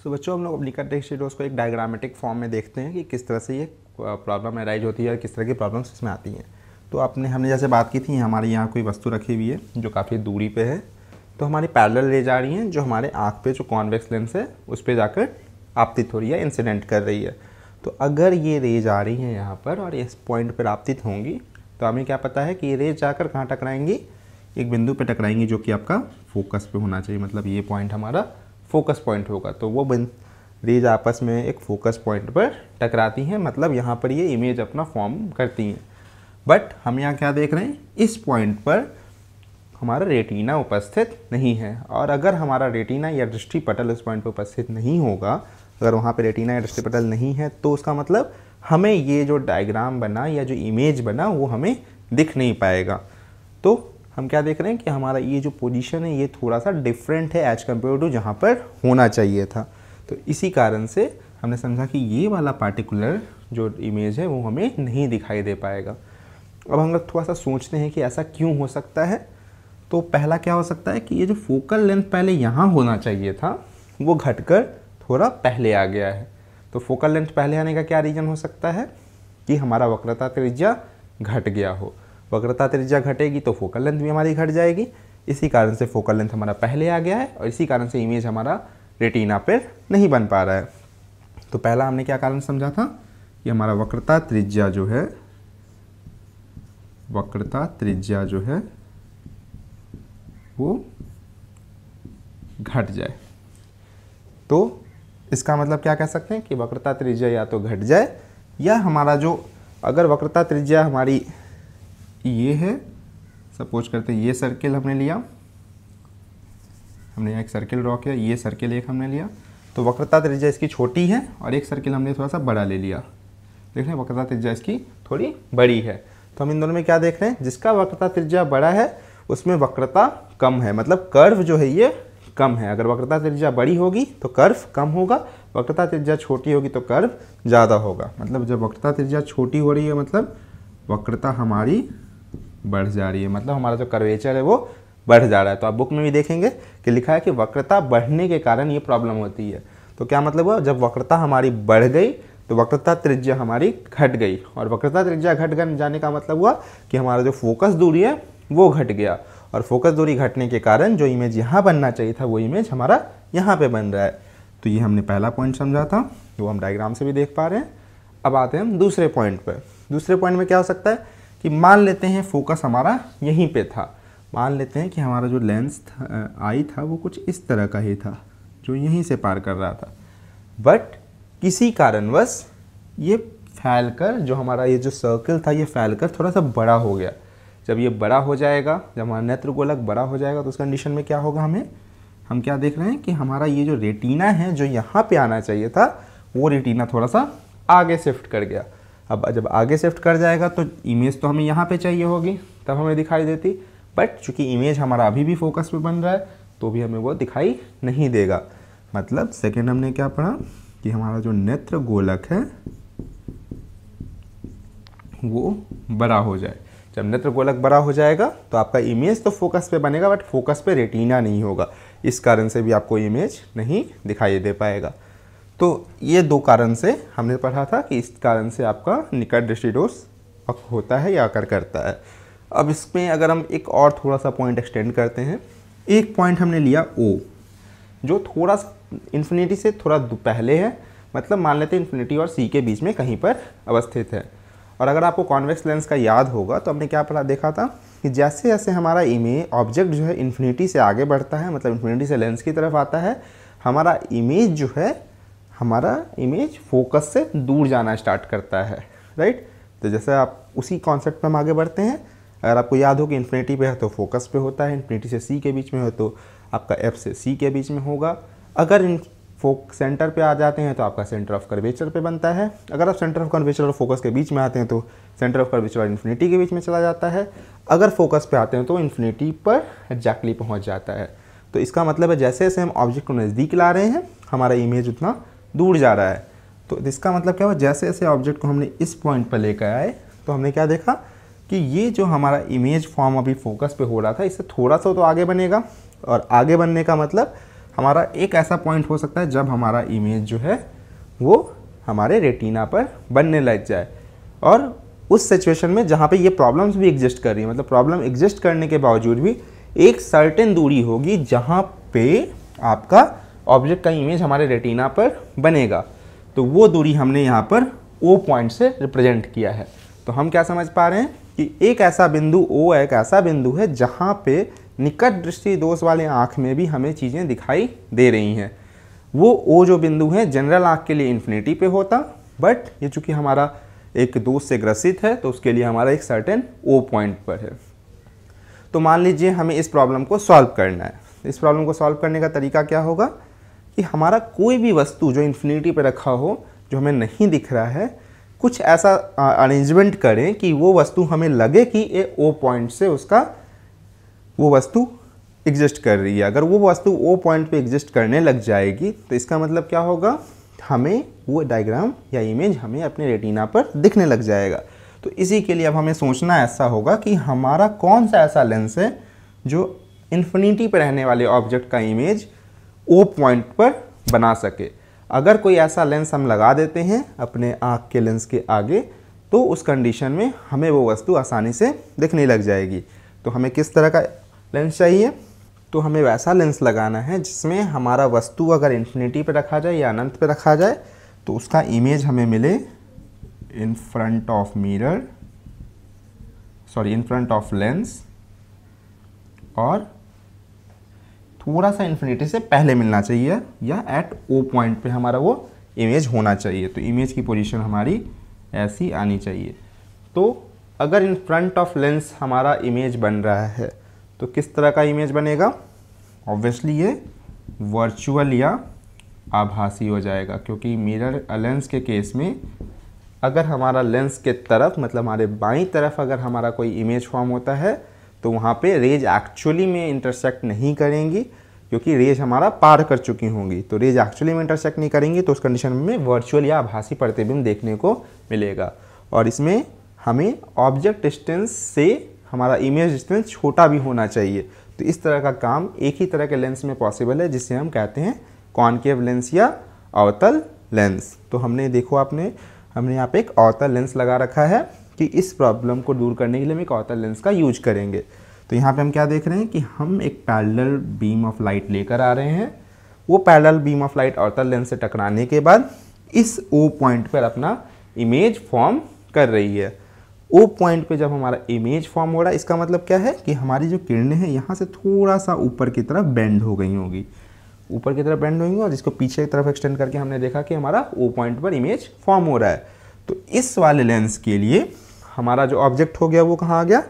E: सो बच्चों, हम लोग निकट दृष्टिदोष को एक डायग्रामेटिक फॉर्म में देखते हैं कि किस तरह से ये प्रॉब्लम एराइज होती है और किस तरह की प्रॉब्लम्स इसमें आती हैं। तो हमने जैसे बात की थी, हमारे यहाँ कोई वस्तु रखी हुई है जो काफ़ी दूरी पे है, तो हमारी पैरेलल रेज आ रही हैं जो हमारे आँख पे जो कॉन्वेक्स लेंस है उस पर जाकर आपतित हो रही है, इंसिडेंट कर रही है। तो अगर ये रेज आ रही हैं यहाँ पर और इस पॉइंट पर आपतित होंगी तो हमें क्या पता है कि ये रेज जाकर कहाँ टकराएंगी, एक बिंदु पे टकराएंगी जो कि आपका फोकस पे होना चाहिए। मतलब ये पॉइंट हमारा फोकस पॉइंट होगा। तो वो रेज आपस में एक फोकस पॉइंट पर टकराती हैं, मतलब यहाँ पर ये इमेज अपना फॉर्म करती हैं। बट हम यहाँ क्या देख रहे हैं, इस पॉइंट पर हमारा रेटिना उपस्थित नहीं है। और अगर हमारा रेटिना या दृष्टिपटल इस पॉइंट पर उपस्थित नहीं होगा, अगर वहाँ पे रेटिना या दृष्टिपटल नहीं है, तो उसका मतलब हमें ये जो डायग्राम बना या जो इमेज बना वो हमें दिख नहीं पाएगा। तो हम क्या देख रहे हैं कि हमारा ये जो पोजीशन है ये थोड़ा सा डिफरेंट है एज कम्पेयर टू जहाँ पर होना चाहिए था। तो इसी कारण से हमने समझा कि ये वाला पार्टिकुलर जो इमेज है वो हमें नहीं दिखाई दे पाएगा। अब हम लोग थोड़ा सा सोचते हैं कि ऐसा क्यों हो सकता है। तो पहला क्या हो सकता है कि ये जो फोकल लेंथ पहले यहाँ होना चाहिए था वो घटकर थोड़ा पहले आ गया है। तो फोकल लेंथ पहले आने का क्या रीज़न हो सकता है कि हमारा वक्रता त्रिज्या घट गया हो। वक्रता त्रिज्या घटेगी तो फोकल लेंथ भी हमारी घट जाएगी। इसी कारण से फोकल लेंथ हमारा पहले आ गया है और इसी कारण से इमेज हमारा रेटिना पर नहीं बन पा रहा है। तो पहला हमने क्या कारण समझा था कि हमारा वक्रता त्रिज्या जो है वो घट जाए। तो इसका मतलब क्या कह सकते हैं कि वक्रता त्रिज्या या तो घट जाए या हमारा जो अगर वक्रता त्रिज्या हमारी ये है, सपोज करते हैं ये सर्किल हमने लिया, हमने एक सर्किल ड्रॉ किया, ये सर्किल एक हमने लिया, तो वक्रता त्रिज्या इसकी छोटी है और एक सर्किल हमने थोड़ा सा बड़ा ले लिया। देख रहे हैं वक्रता त्रिज्या इसकी थोड़ी बड़ी है। तो हम इन दोनों में क्या देख रहे हैं, जिसका वक्रता त्रिज्या बड़ा है उसमें वक्रता कम है, मतलब कर्व जो है ये कम है। अगर वक्रता त्रिज्या बड़ी होगी तो कर्व कम होगा, वक्रता त्रिज्या छोटी होगी तो कर्व ज़्यादा होगा। मतलब जब वक्रता त्रिज्या छोटी हो रही है मतलब वक्रता हमारी बढ़ जा रही है, मतलब हमारा जो कर्वेचर है वो बढ़ जा रहा है। तो आप बुक में भी देखेंगे कि लिखा है कि वक्रता बढ़ने के कारण ये प्रॉब्लम होती है। तो क्या मतलब हुआ, जब वक्रता हमारी बढ़ गई तो वक्रता त्रिज्या हमारी घट गई, और वक्रता त्रिज्या घट जाने का मतलब हुआ कि हमारा जो फोकस दूरी है वो घट गया, और फोकस दूरी घटने के कारण जो इमेज यहाँ बनना चाहिए था वो इमेज हमारा यहाँ पे बन रहा है। तो ये हमने पहला पॉइंट समझा था, वो हम डायग्राम से भी देख पा रहे हैं। अब आते हैं हम दूसरे पॉइंट पर। दूसरे पॉइंट में क्या हो सकता है कि मान लेते हैं फोकस हमारा यहीं पे था, मान लेते हैं कि हमारा जो लेंस आई था वो कुछ इस तरह का ही था जो यहीं से पार कर रहा था, बट किसी कारणवश ये फैलकर जो हमारा ये जो सर्कल था ये फैलकर थोड़ा सा बड़ा हो गया। जब ये बड़ा हो जाएगा, जब हमारा नेत्र गोलक बड़ा हो जाएगा तो उस कंडीशन में क्या होगा, हम क्या देख रहे हैं कि हमारा ये जो रेटिना है जो यहाँ पे आना चाहिए था वो रेटिना थोड़ा सा आगे शिफ्ट कर गया। अब जब आगे शिफ्ट कर जाएगा तो इमेज तो हमें यहाँ पे चाहिए होगी तब हमें दिखाई देती, बट चूँकि इमेज हमारा अभी भी फोकस पे बन रहा है तो भी हमें वो दिखाई नहीं देगा। मतलब सेकेंड हमने क्या पढ़ा कि हमारा जो नेत्र गोलक है वो बड़ा हो जाए। जब नेत्र गोलक बड़ा हो जाएगा तो आपका इमेज तो फोकस पे बनेगा बट फोकस पे रेटिना नहीं होगा, इस कारण से भी आपको इमेज नहीं दिखाई दे पाएगा। तो ये दो कारण से हमने पढ़ा था कि इस कारण से आपका निकट दृष्टि दोष होता है या अकर करता है। अब इसमें अगर हम एक और थोड़ा सा पॉइंट एक्सटेंड करते हैं, एक पॉइंट हमने लिया ओ जो थोड़ा सा इन्फिनिटी से थोड़ा पहले है, मतलब मान लेते हैं इन्फिनिटी और सी के बीच में कहीं पर अवस्थित है। और अगर आपको कॉन्वेक्स लेंस का याद होगा तो हमने क्या पढ़ा देखा था कि जैसे जैसे हमारा इमेज ऑब्जेक्ट जो है इन्फिनिटी से आगे बढ़ता है, मतलब इन्फिनिटी से लेंस की तरफ आता है, हमारा इमेज जो है हमारा इमेज फोकस से दूर जाना स्टार्ट करता है, राइट। तो जैसे आप उसी कॉन्सेप्ट पर हम आगे बढ़ते हैं। अगर आपको याद हो कि इन्फिनिटी पे है तो फोकस पे होता है, इन्फिनिटी से सी के बीच में हो तो आपका एफ से सी के बीच में होगा। अगर इन सेंटर पे आ जाते हैं तो आपका सेंटर ऑफ कर्वेचर पे बनता है। अगर आप सेंटर ऑफ कर्वेचर और फोकस के बीच में आते हैं तो सेंटर ऑफ कर्वेचर और इन्फिनिटी के बीच में चला जाता है। अगर फोकस पे आते हैं तो इन्फिनिटी पर एग्जैक्टली पहुंच जाता है। तो इसका मतलब है जैसे जैसे हम ऑब्जेक्ट को नज़दीक ला रहे हैं हमारा इमेज उतना दूर जा रहा है। तो इसका मतलब क्या हुआ, जैसे जैसे ऑब्जेक्ट को हमने इस पॉइंट पर लेकर आए तो हमने क्या देखा कि ये जो हमारा इमेज फॉर्म अभी फोकस पे हो रहा था इससे थोड़ा सा तो आगे बनेगा, और आगे बनने का मतलब हमारा एक ऐसा पॉइंट हो सकता है जब हमारा इमेज जो है वो हमारे रेटिना पर बनने लग जाए। और उस सिचुएशन में जहाँ पे ये प्रॉब्लम्स भी एग्जिस्ट कर रही है, मतलब प्रॉब्लम एग्जिस्ट करने के बावजूद भी एक सर्टेन दूरी होगी जहाँ पे आपका ऑब्जेक्ट का इमेज हमारे रेटिना पर बनेगा। तो वो दूरी हमने यहाँ पर ओ पॉइंट से रिप्रेजेंट किया है। तो हम क्या समझ पा रहे हैं कि एक ऐसा बिंदु ओ एक ऐसा बिंदु है जहाँ पे निकट दृष्टि दोष वाले आँख में भी हमें चीज़ें दिखाई दे रही हैं। वो ओ जो बिंदु है जनरल आँख के लिए इन्फिनिटी पे होता, बट ये चूँकि हमारा एक दोष से ग्रसित है तो उसके लिए हमारा एक सर्टेन ओ पॉइंट पर है। तो मान लीजिए हमें इस प्रॉब्लम को सॉल्व करना है। इस प्रॉब्लम को सॉल्व करने का तरीका क्या होगा कि हमारा कोई भी वस्तु जो इन्फिनिटी पे रखा हो, जो हमें नहीं दिख रहा है, कुछ ऐसा अरेंजमेंट करें कि वो वस्तु हमें लगे कि ये ओ पॉइंट से उसका वो वस्तु एग्जिस्ट कर रही है। अगर वो वस्तु ओ पॉइंट पे एग्जिस्ट करने लग जाएगी तो इसका मतलब क्या होगा, हमें वो डायग्राम या इमेज हमें अपने रेटिना पर दिखने लग जाएगा। तो इसी के लिए अब हमें सोचना ऐसा होगा कि हमारा कौन सा ऐसा लेंस है जो इन्फिनिटी पर रहने वाले ऑब्जेक्ट का इमेज ओ पॉइंट पर बना सके। अगर कोई ऐसा लेंस हम लगा देते हैं अपने आँख के लेंस के आगे तो उस कंडीशन में हमें वो वस्तु आसानी से दिखने लग जाएगी। तो हमें किस तरह का लेंस चाहिए, तो हमें वैसा लेंस लगाना है जिसमें हमारा वस्तु अगर इन्फिनिटी पे रखा जाए या अनंत पे रखा जाए तो उसका इमेज हमें मिले in front of mirror, sorry in front of lens, और थोड़ा सा इन्फिनिटी से पहले मिलना चाहिए या एट ओ पॉइंट पे हमारा वो इमेज होना चाहिए। तो इमेज की पोजीशन हमारी ऐसी आनी चाहिए। तो अगर इन फ्रंट ऑफ लेंस हमारा इमेज बन रहा है तो किस तरह का इमेज बनेगा, ऑब्वियसली ये वर्चुअल या आभासी हो जाएगा, क्योंकि मिरर लेंस के केस में अगर हमारा लेंस के तरफ मतलब हमारे बाईं तरफ अगर हमारा कोई इमेज फॉर्म होता है तो वहाँ पे रेज एक्चुअली में इंटरसेक्ट नहीं करेंगी, क्योंकि रेज हमारा पार कर चुकी होंगी। तो रेज एक्चुअली में इंटरसेक्ट नहीं करेंगी तो उस कंडीशन में वर्चुअल या आभासी प्रतिबिंब देखने को मिलेगा। और इसमें हमें ऑब्जेक्ट डिस्टेंस से हमारा इमेज डिस्टेंस छोटा भी होना चाहिए। तो इस तरह का काम एक ही तरह के लेंस में पॉसिबल है जिसे हम कहते हैं कॉनकेव लेंस या अवतल लेंस। तो हमने देखो हमने यहाँ पे एक अवतल लेंस लगा रखा है कि इस प्रॉब्लम को दूर करने के लिए हम एक अवतल लेंस का यूज करेंगे। तो यहाँ पे हम क्या देख रहे हैं कि हम एक पैरेलल बीम ऑफ लाइट लेकर आ रहे हैं। वो पैरेलल बीम ऑफ लाइट अवतल लेंस से टकराने के बाद इस ओ पॉइंट पर अपना इमेज फॉर्म कर रही है। ओ पॉइंट पे जब हमारा इमेज फॉर्म हो रहा है इसका मतलब क्या है कि हमारी जो किरणें हैं यहाँ से थोड़ा सा ऊपर की तरफ बेंड हो गई होंगी, ऊपर की तरफ बेंड होंगी, और जिसको पीछे की तरफ एक्सटेंड करके हमने देखा कि हमारा ओ पॉइंट पर इमेज फॉर्म हो रहा है। तो इस वाले लेंस के लिए हमारा जो ऑब्जेक्ट हो गया वो कहाँ आ गया,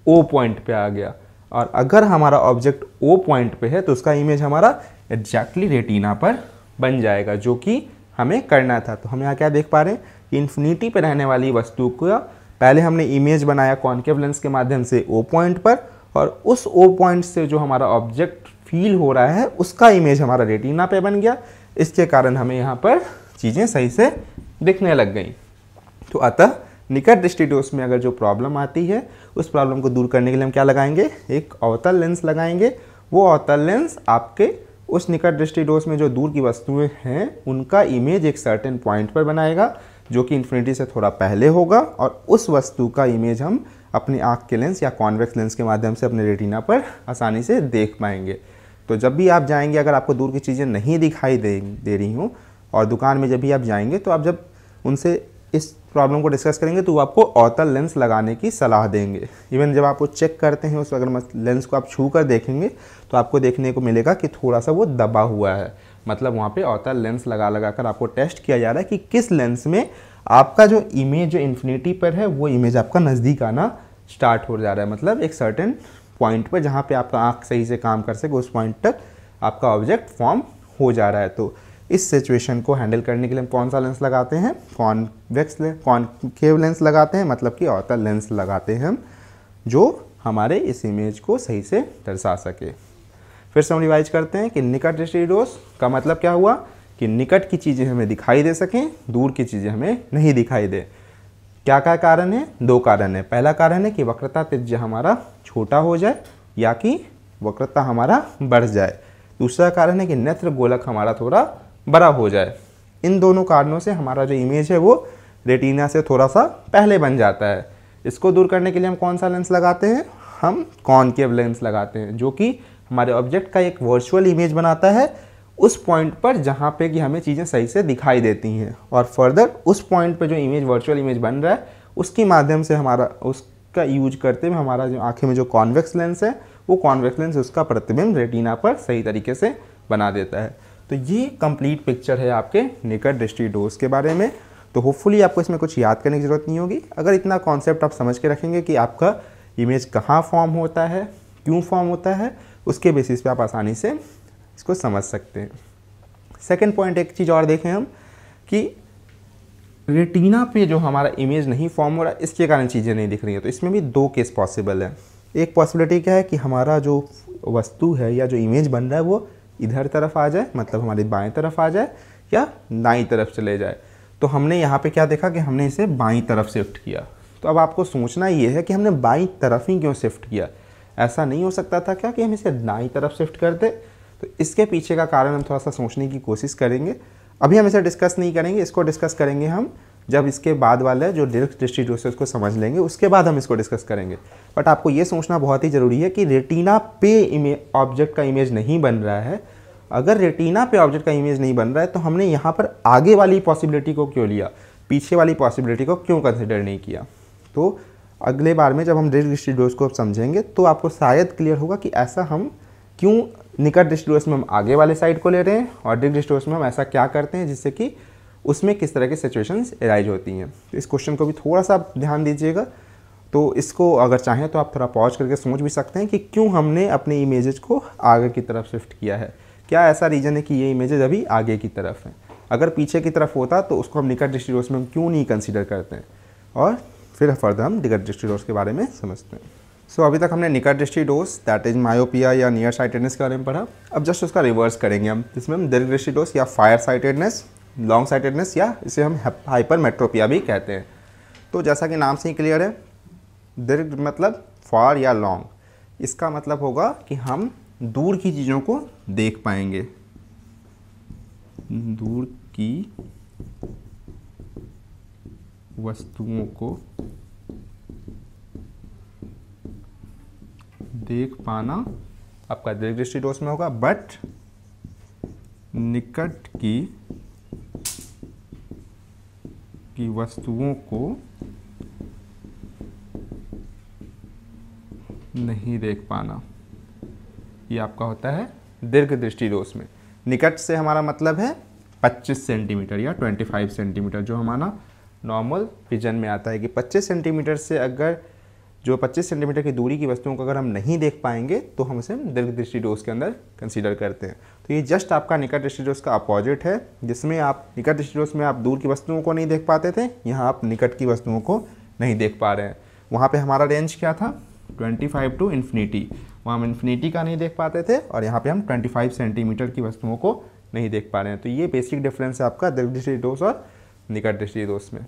E: ओ पॉइंट पे आ गया। और अगर हमारा ऑब्जेक्ट ओ पॉइंट पे है तो उसका इमेज हमारा एग्जैक्टली रेटिना पर बन जाएगा, जो कि हमें करना था। तो हम यहाँ क्या देख पा रहे हैं कि इन्फिनिटी पर रहने वाली वस्तु को पहले हमने इमेज बनाया कॉनकेव लेंस के माध्यम से ओ पॉइंट पर, और उस ओ पॉइंट से जो हमारा ऑब्जेक्ट फील हो रहा है उसका इमेज हमारा रेटिना पे बन गया। इसके कारण हमें यहाँ पर चीज़ें सही से दिखने लग गई। तो अतः निकट दृष्टि दोष में अगर जो प्रॉब्लम आती है उस प्रॉब्लम को दूर करने के लिए हम क्या लगाएंगे, एक अवतल लेंस लगाएंगे। वो अवतल लेंस आपके उस निकट दृष्टि दोष में जो दूर की वस्तुएं हैं उनका इमेज एक सर्टेन पॉइंट पर बनाएगा जो कि इन्फिनिटी से थोड़ा पहले होगा, और उस वस्तु का इमेज हम अपने आँख के लेंस या कॉन्वेक्स लेंस के माध्यम से अपने रेटिना पर आसानी से देख पाएंगे। तो जब भी आप जाएंगे, अगर आपको दूर की चीज़ें नहीं दिखाई दे रही हों और दुकान में जब भी आप जाएंगे तो आप जब उनसे इस प्रॉब्लम को डिस्कस करेंगे तो वो आपको अवतल लेंस लगाने की सलाह देंगे। इवन जब आप वो चेक करते हैं उस अगर लेंस को आप छू कर देखेंगे तो आपको देखने को मिलेगा कि थोड़ा सा वो दबा हुआ है, मतलब वहाँ पे अवतल लेंस लगा कर आपको टेस्ट किया जा रहा है कि किस लेंस में आपका जो इमेज जो इन्फिनिटी पर है वो इमेज आपका नज़दीक आना स्टार्ट हो जा रहा है। मतलब एक सर्टेन पॉइंट पर जहाँ पे आपका आँख सही से काम कर सके उस पॉइंट तक आपका ऑब्जेक्ट फॉर्म हो जा रहा है। तो इस सिचुएशन को हैंडल करने के लिए हम कौन सा लेंस लगाते हैं, कॉनकेव लेंस लगाते हैं, मतलब कि अवतल लेंस लगाते हैं हम, जो हमारे इस इमेज को सही से दर्शा सके। फिर से हम रिवाइज करते हैं कि निकट दृष्टि दोष का मतलब क्या हुआ कि निकट की चीज़ें हमें दिखाई दे सकें, दूर की चीज़ें हमें नहीं दिखाई दे। क्या क्या कारण है, दो कारण है। पहला कारण है कि वक्रता त्रिज्या हमारा छोटा हो जाए या कि वक्रता हमारा बढ़ जाए। दूसरा कारण है कि नेत्र गोलक हमारा थोड़ा बड़ा हो जाए। इन दोनों कारणों से हमारा जो इमेज है वो रेटिना से थोड़ा सा पहले बन जाता है। इसको दूर करने के लिए हम कौन सा लेंस लगाते हैं, हम कॉनकेव लेंस लगाते हैं, जो कि हमारे ऑब्जेक्ट का एक वर्चुअल इमेज बनाता है उस पॉइंट पर जहाँ पे कि हमें चीज़ें सही से दिखाई देती हैं। और फर्दर उस पॉइंट पर जो इमेज वर्चुअल इमेज बन रहा है उसके माध्यम से हमारा उसका यूज करते हुए हमारा जो आँखें में जो कॉन्वेक्स लेंस है वो कॉन्वेक्स लेंस उसका प्रतिबिंब रेटिना पर सही तरीके से बना देता है। तो ये कंप्लीट पिक्चर है आपके निकट दृष्टि दोष के बारे में। तो होपफुली आपको इसमें कुछ याद करने की ज़रूरत नहीं होगी। अगर इतना कॉन्सेप्ट आप समझ के रखेंगे कि आपका इमेज कहाँ फॉर्म होता है, क्यों फॉर्म होता है, उसके बेसिस पे आप आसानी से इसको समझ सकते हैं। सेकंड पॉइंट एक चीज़ और देखें हम कि रेटिना पे जो हमारा इमेज नहीं फॉर्म हो रहा है, इसके कारण चीज़ें नहीं दिख रही हैं। तो इसमें भी दो केस पॉसिबल है। एक पॉसिबिलिटी क्या है कि हमारा जो वस्तु है या जो इमेज बन रहा है वो इधर तरफ आ जाए, मतलब हमारी बाएं तरफ आ जाए, या दाईं तरफ चले जाए। तो हमने यहाँ पे क्या देखा कि हमने इसे बाईं तरफ शिफ्ट किया। तो अब आपको सोचना ये है कि हमने बाईं तरफ ही क्यों शिफ्ट किया। ऐसा नहीं हो सकता था क्या कि हम इसे दाईं तरफ शिफ्ट कर दे। तो इसके पीछे का कारण हम थोड़ा सा सोचने की कोशिश करेंगे। अभी हम इसे डिस्कस नहीं करेंगे, इसको डिस्कस करेंगे हम जब इसके बाद वाले जो डायरेक्ट दृष्टि को समझ लेंगे, उसके बाद हम इसको डिस्कस करेंगे। बट आपको ये सोचना बहुत ही ज़रूरी है कि रेटिना पे ऑब्जेक्ट का इमेज नहीं बन रहा है। अगर रेटिना पे ऑब्जेक्ट का इमेज नहीं बन रहा है तो हमने यहाँ पर आगे वाली पॉसिबिलिटी को क्यों लिया, पीछे वाली पॉसिबिलिटी को क्यों कंसिडर नहीं किया। तो अगले बार में जब हम डायरेक्ट दृष्टि को समझेंगे तो आपको शायद क्लियर होगा कि ऐसा हम क्यों निकट दृष्टि में हम आगे वाले साइड को ले रहे हैं और डायरेक्ट दृष्टि में हम ऐसा क्या करते हैं जिससे कि उसमें किस तरह की सिचुएशंस एराइज होती हैं। तो इस क्वेश्चन को भी थोड़ा सा ध्यान दीजिएगा। तो इसको अगर चाहें तो आप थोड़ा पॉज करके सोच भी सकते हैं कि क्यों हमने अपने इमेजेस को आगे की तरफ शिफ्ट किया है। क्या ऐसा रीज़न है कि ये इमेजेस अभी आगे की तरफ हैं। अगर पीछे की तरफ होता तो उसको हम निकट दृष्टि में हम क्यों नहीं कंसिडर करते हैं। और फिर फर्दर हम निकट दृष्टि के बारे में समझते हैं। सो अभी तक हमने निकट दृष्टि दोष दैट इज मायोपिया या नियर साइटेडनेस के बारे में पढ़ा। अब जस्ट उसका रिवर्स करेंगे हम, जिसमें हम दीर्घ दृष्टि दोष या फायर साइटेडनेस, लॉन्ग साइटेडनेस या इसे हम हाइपरमेट्रोपिया भी कहते हैं। तो जैसा कि नाम से ही क्लियर है, दीर्घ मतलब फार या लॉन्ग, इसका मतलब होगा कि हम दूर की चीज़ों को देख पाएंगे, दूर की वस्तुओं को देख पाना आपका दीर्घ दृष्टि दोष में होगा। बट निकट की वस्तुओं को नहीं देख पाना, ये आपका होता है दीर्घ दृष्टि दोष में। निकट से हमारा मतलब है 25 सेंटीमीटर या 25 सेंटीमीटर, जो हमारा नॉर्मल विजन में आता है कि 25 सेंटीमीटर से अगर जो 25 सेंटीमीटर की दूरी की वस्तुओं को अगर हम नहीं देख पाएंगे तो हम इसे दीर्घ दृष्टि दोष के अंदर कंसीडर करते हैं। तो ये जस्ट आपका निकट दृष्टि दोष का अपोजिट है, जिसमें आप निकट दृष्टि दोष में आप दूर की वस्तुओं को नहीं देख पाते थे, यहाँ आप निकट की वस्तुओं को नहीं देख पा रहे हैं। वहाँ पे हमारा रेंज क्या था 25 टू इन्फिनिटी, वहाँ हम इन्फिनिटी का नहीं देख पाते थे और यहाँ पे हम 25 सेंटीमीटर की वस्तुओं को नहीं देख पा रहे हैं। तो ये बेसिक डिफरेंस है आपका दीर्घ दृष्टि दोष और निकट दृष्टि दोष में।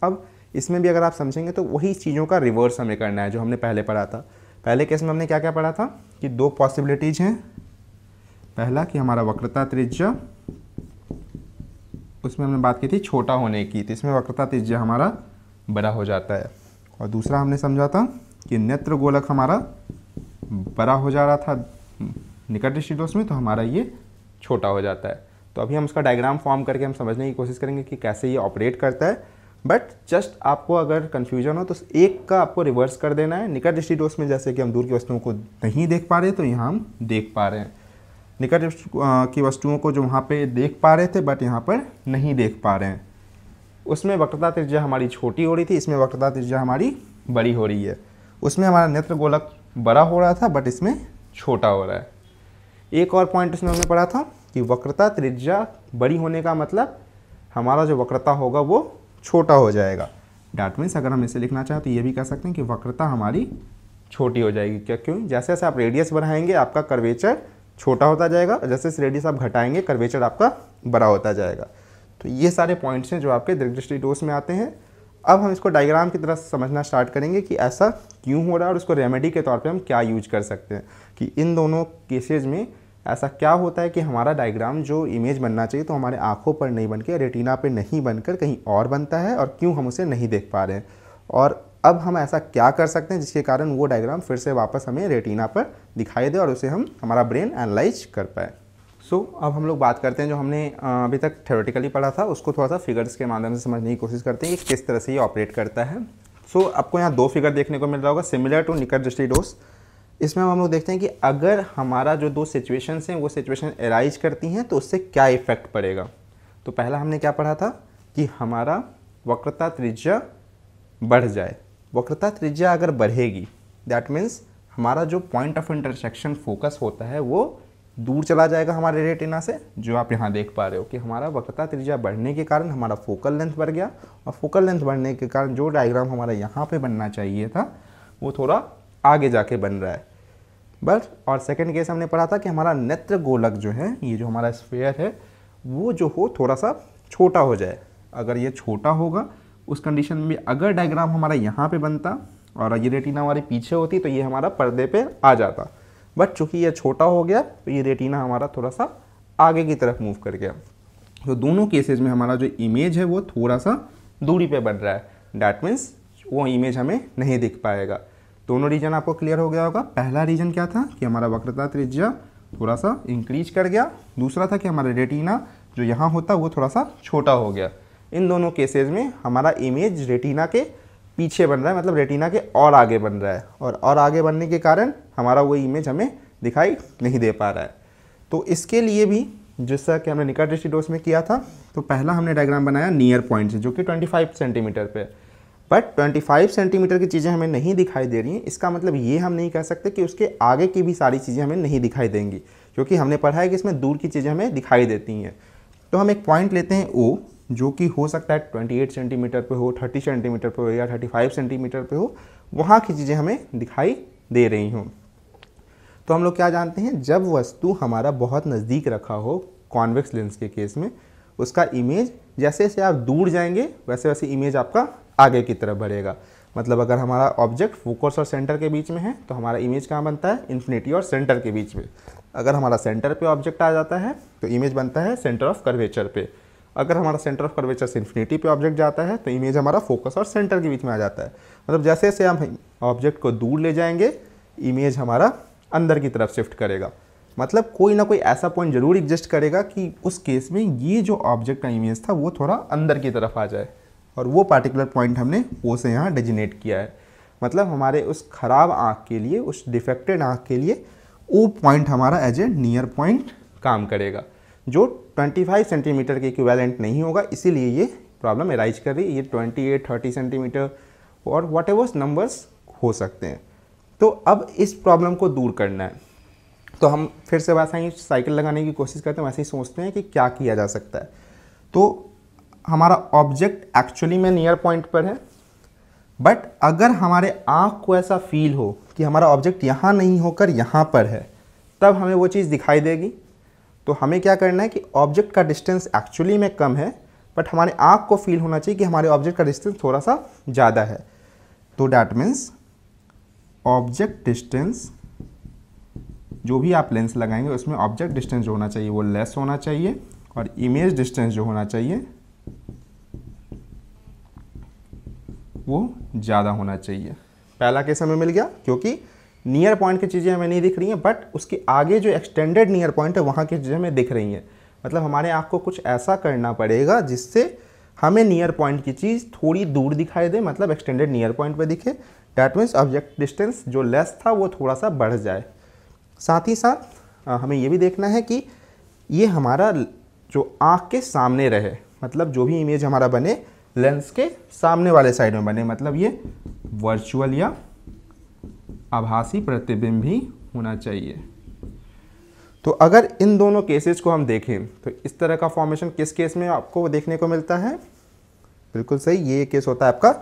E: अब इसमें भी अगर आप समझेंगे तो वही चीज़ों का रिवर्स हमें करना है जो हमने पहले पढ़ा था। पहले केस में हमने क्या क्या पढ़ा था कि दो पॉसिबिलिटीज़ हैं। पहला कि हमारा वक्रता त्रिज्या, उसमें हमने बात की थी छोटा होने की, तो इसमें वक्रता त्रिज्या हमारा बड़ा हो जाता है। और दूसरा हमने समझा था कि नेत्र गोलक हमारा बड़ा हो जा रहा था निकट दृष्टि दोष में, तो हमारा ये छोटा हो जाता है। तो अभी हम उसका डायग्राम फॉर्म करके हम समझने की कोशिश करेंगे कि कैसे ये ऑपरेट करता है। बट जस्ट आपको अगर कन्फ्यूजन हो तो एक का आपको रिवर्स कर देना है। निकट दृष्टि दोष में जैसे कि हम दूर की वस्तुओं को नहीं देख पा रहे तो यहाँ हम देख पा रहे हैं, निकट की वस्तुओं को जो वहाँ पे देख पा रहे थे बट यहाँ पर नहीं देख पा रहे हैं, उसमें वक्रता त्रिज्या हमारी छोटी हो रही थी, इसमें वक्रता त्रिज्या हमारी बड़ी हो रही है। उसमें हमारा नेत्र गोलक बड़ा हो रहा था बट इसमें छोटा हो रहा है। एक और पॉइंट इसमें हमने पढ़ा था कि वक्रता त्रिज्या बड़ी होने का मतलब हमारा जो वक्रता होगा वो छोटा हो जाएगा। डैट मीन्स अगर हम इसे लिखना चाहें तो ये भी कह सकते हैं कि वक्रता हमारी छोटी हो जाएगी। क्या क्यों? जैसे जैसे आप रेडियस बढ़ाएंगे आपका कर्वेचर छोटा होता जाएगा, जैसे जैसे रेडियस आप घटाएंगे कर्वेचर आपका बड़ा होता जाएगा। तो ये सारे पॉइंट्स हैं जो आपके दीर्घ दृष्टि दोष में आते हैं। अब हम इसको डायग्राम की तरह समझना स्टार्ट करेंगे कि ऐसा क्यों हो रहा है और उसको रेमेडी के तौर पे हम क्या यूज कर सकते हैं कि इन दोनों केसेज में ऐसा क्या होता है कि हमारा डायग्राम जो इमेज बनना चाहिए तो हमारे आंखों पर नहीं बन के रेटिना पे नहीं बनकर कहीं और बनता है, और क्यों हम उसे नहीं देख पा रहे हैं, और अब हम ऐसा क्या कर सकते हैं जिसके कारण वो डायग्राम फिर से वापस हमें रेटिना पर दिखाई दे और उसे हम हमारा ब्रेन एनालाइज कर पाए। सो अब हम लोग बात करते हैं जो हमने अभी तक थ्योरेटिकली पढ़ा था उसको थोड़ा सा फिगर्स के माध्यम से समझने की कोशिश करते हैं कि किस तरह से ये ऑपरेट करता है। सो आपको यहाँ दो फिगर देखने को मिल रहा होगा सिमिलर टू निकट दृष्टि दोष। इसमें हम लोग देखते हैं कि अगर हमारा जो दो सिचुएशंस हैं वो सिचुएशन एराइज करती हैं तो उससे क्या इफेक्ट पड़ेगा। तो पहला हमने क्या पढ़ा था कि हमारा वक्रता त्रिज्या बढ़ जाए। वक्रता त्रिज्या अगर बढ़ेगी दैट मीन्स हमारा जो पॉइंट ऑफ इंटरसेक्शन फोकस होता है वो दूर चला जाएगा हमारे रेटिना से, जो आप यहाँ देख पा रहे हो कि हमारा वक्रता त्रिज्या बढ़ने के कारण हमारा फोकल लेंथ बढ़ गया, और फोकल लेंथ बढ़ने के कारण जो डायग्राम हमारा यहाँ पे बनना चाहिए था वो थोड़ा आगे जाके बन रहा है बस। और सेकंड केस हमने पढ़ा था कि हमारा नेत्र गोलक जो है, ये जो हमारा स्फीयर है, वो जो हो थोड़ा सा छोटा हो जाए। अगर ये छोटा होगा उस कंडीशन में अगर डायग्राम हमारा यहाँ पे बनता और ये रेटिना हमारे पीछे होती तो ये हमारा पर्दे पे आ जाता, बट चूंकि ये छोटा हो गया तो ये रेटिना हमारा थोड़ा सा आगे की तरफ मूव कर गया। तो दोनों केसेस में हमारा जो इमेज है वो थोड़ा सा दूरी पे बन रहा है, डैट मीन्स वो इमेज हमें नहीं दिख पाएगा। दोनों रीजन आपको क्लियर हो गया होगा। पहला रीजन क्या था कि हमारा वक्रता त्रिज्या थोड़ा सा इंक्रीज कर गया, दूसरा था कि हमारा रेटिना जो यहाँ होता वो थोड़ा सा छोटा हो गया। इन दोनों केसेस में हमारा इमेज रेटिना के पीछे बन रहा है, मतलब रेटिना के और आगे बन रहा है, और आगे बनने के कारण हमारा वो इमेज हमें दिखाई नहीं दे पा रहा है। तो इसके लिए भी जैसा कि हमने निकट दृष्टि दोष में किया था, तो पहला हमने डायग्राम बनाया नियर पॉइंट से जो कि 25 सेंटीमीटर पे, बट 25 सेंटीमीटर की चीज़ें हमें नहीं दिखाई दे रही हैं। इसका मतलब ये हम नहीं कह सकते कि उसके आगे की भी सारी चीज़ें हमें नहीं दिखाई देंगी, क्योंकि हमने पढ़ा है कि इसमें दूर की चीज़ें हमें दिखाई देती हैं। तो हम एक पॉइंट लेते हैं O, जो कि हो सकता है 28 सेंटीमीटर पे हो, 30 सेंटीमीटर पे हो या 35 सेंटीमीटर पे हो, वहाँ की चीज़ें हमें दिखाई दे रही हों। तो हम लोग क्या जानते हैं, जब वस्तु हमारा बहुत नज़दीक रखा हो कॉन्वेक्स लेंस के केस में, उसका इमेज जैसे जैसे आप दूर जाएंगे वैसे वैसे इमेज आपका आगे की तरफ बढ़ेगा। मतलब अगर हमारा ऑब्जेक्ट फोकस और सेंटर के बीच में है तो हमारा इमेज कहाँ बनता है, इन्फिनिटी और सेंटर के बीच में। अगर हमारा सेंटर पे ऑब्जेक्ट आ जाता है तो इमेज बनता है सेंटर ऑफ कर्वेचर पे। अगर हमारा सेंटर ऑफ कर्वेचर से इन्फिनिटी पे ऑब्जेक्ट जाता है तो इमेज हमारा फोकस और सेंटर के बीच में आ जाता है। मतलब जैसे जैसे हम ऑब्जेक्ट को दूर ले जाएंगे इमेज हमारा अंदर की तरफ शिफ्ट करेगा। मतलब कोई ना कोई ऐसा पॉइंट जरूर एग्जिस्ट करेगा कि उस केस में ये जो ऑब्जेक्ट का इमेज था वो थोड़ा अंदर की तरफ आ जाए, और वो पार्टिकुलर पॉइंट हमने O से यहाँ डेजिनेट किया है। मतलब हमारे उस खराब आँख के लिए, उस डिफेक्टेड आँख के लिए वो पॉइंट हमारा एज ए नियर पॉइंट काम करेगा, जो 25 सेंटीमीटर के इक्विवेलेंट नहीं होगा। इसीलिए ये प्रॉब्लम एराइज कर रही है। ये 28, 30 सेंटीमीटर और वॉट एवर्स नंबर्स हो सकते हैं। तो अब इस प्रॉब्लम को दूर करना है तो हम फिर से वैसा ही साइकिल लगाने की कोशिश करते हैं, वैसे ही सोचते हैं कि क्या किया जा सकता है। तो हमारा ऑब्जेक्ट एक्चुअली में नियर पॉइंट पर है, बट अगर हमारे आँख को ऐसा फील हो कि हमारा ऑब्जेक्ट यहाँ नहीं होकर यहाँ पर है, तब हमें वो चीज़ दिखाई देगी। तो हमें क्या करना है कि ऑब्जेक्ट का डिस्टेंस एक्चुअली में कम है, बट हमारे आँख को फील होना चाहिए कि हमारे ऑब्जेक्ट का डिस्टेंस थोड़ा सा ज़्यादा है। तो डैट मीन्स ऑब्जेक्ट डिस्टेंस, जो भी आप लेंस लगाएंगे उसमें ऑब्जेक्ट डिस्टेंस जो होना चाहिए वो लेस होना चाहिए, और इमेज डिस्टेंस जो होना चाहिए वो ज़्यादा होना चाहिए। पहला केस हमें मिल गया क्योंकि नियर पॉइंट की चीज़ें हमें नहीं दिख रही हैं, बट उसके आगे जो एक्सटेंडेड नियर पॉइंट है वहाँ की चीज़ें हमें दिख रही हैं। मतलब हमारे आँख को कुछ ऐसा करना पड़ेगा जिससे हमें नियर पॉइंट की चीज़ थोड़ी दूर दिखाई दे, मतलब एक्सटेंडेड नियर पॉइंट पे दिखे। डैट मीन्स ऑब्जेक्ट डिस्टेंस जो लेस था वो थोड़ा सा बढ़ जाए। साथ ही साथ हमें ये भी देखना है कि ये हमारा जो आँख के सामने रहे, मतलब जो भी इमेज हमारा बने लेंस के सामने वाले साइड में बने, मतलब ये वर्चुअल या आभासी प्रतिबिंब ही होना चाहिए। तो अगर इन दोनों केसेस को हम देखें तो इस तरह का फॉर्मेशन किस केस में आपको देखने को मिलता है? बिल्कुल सही, ये केस होता है आपका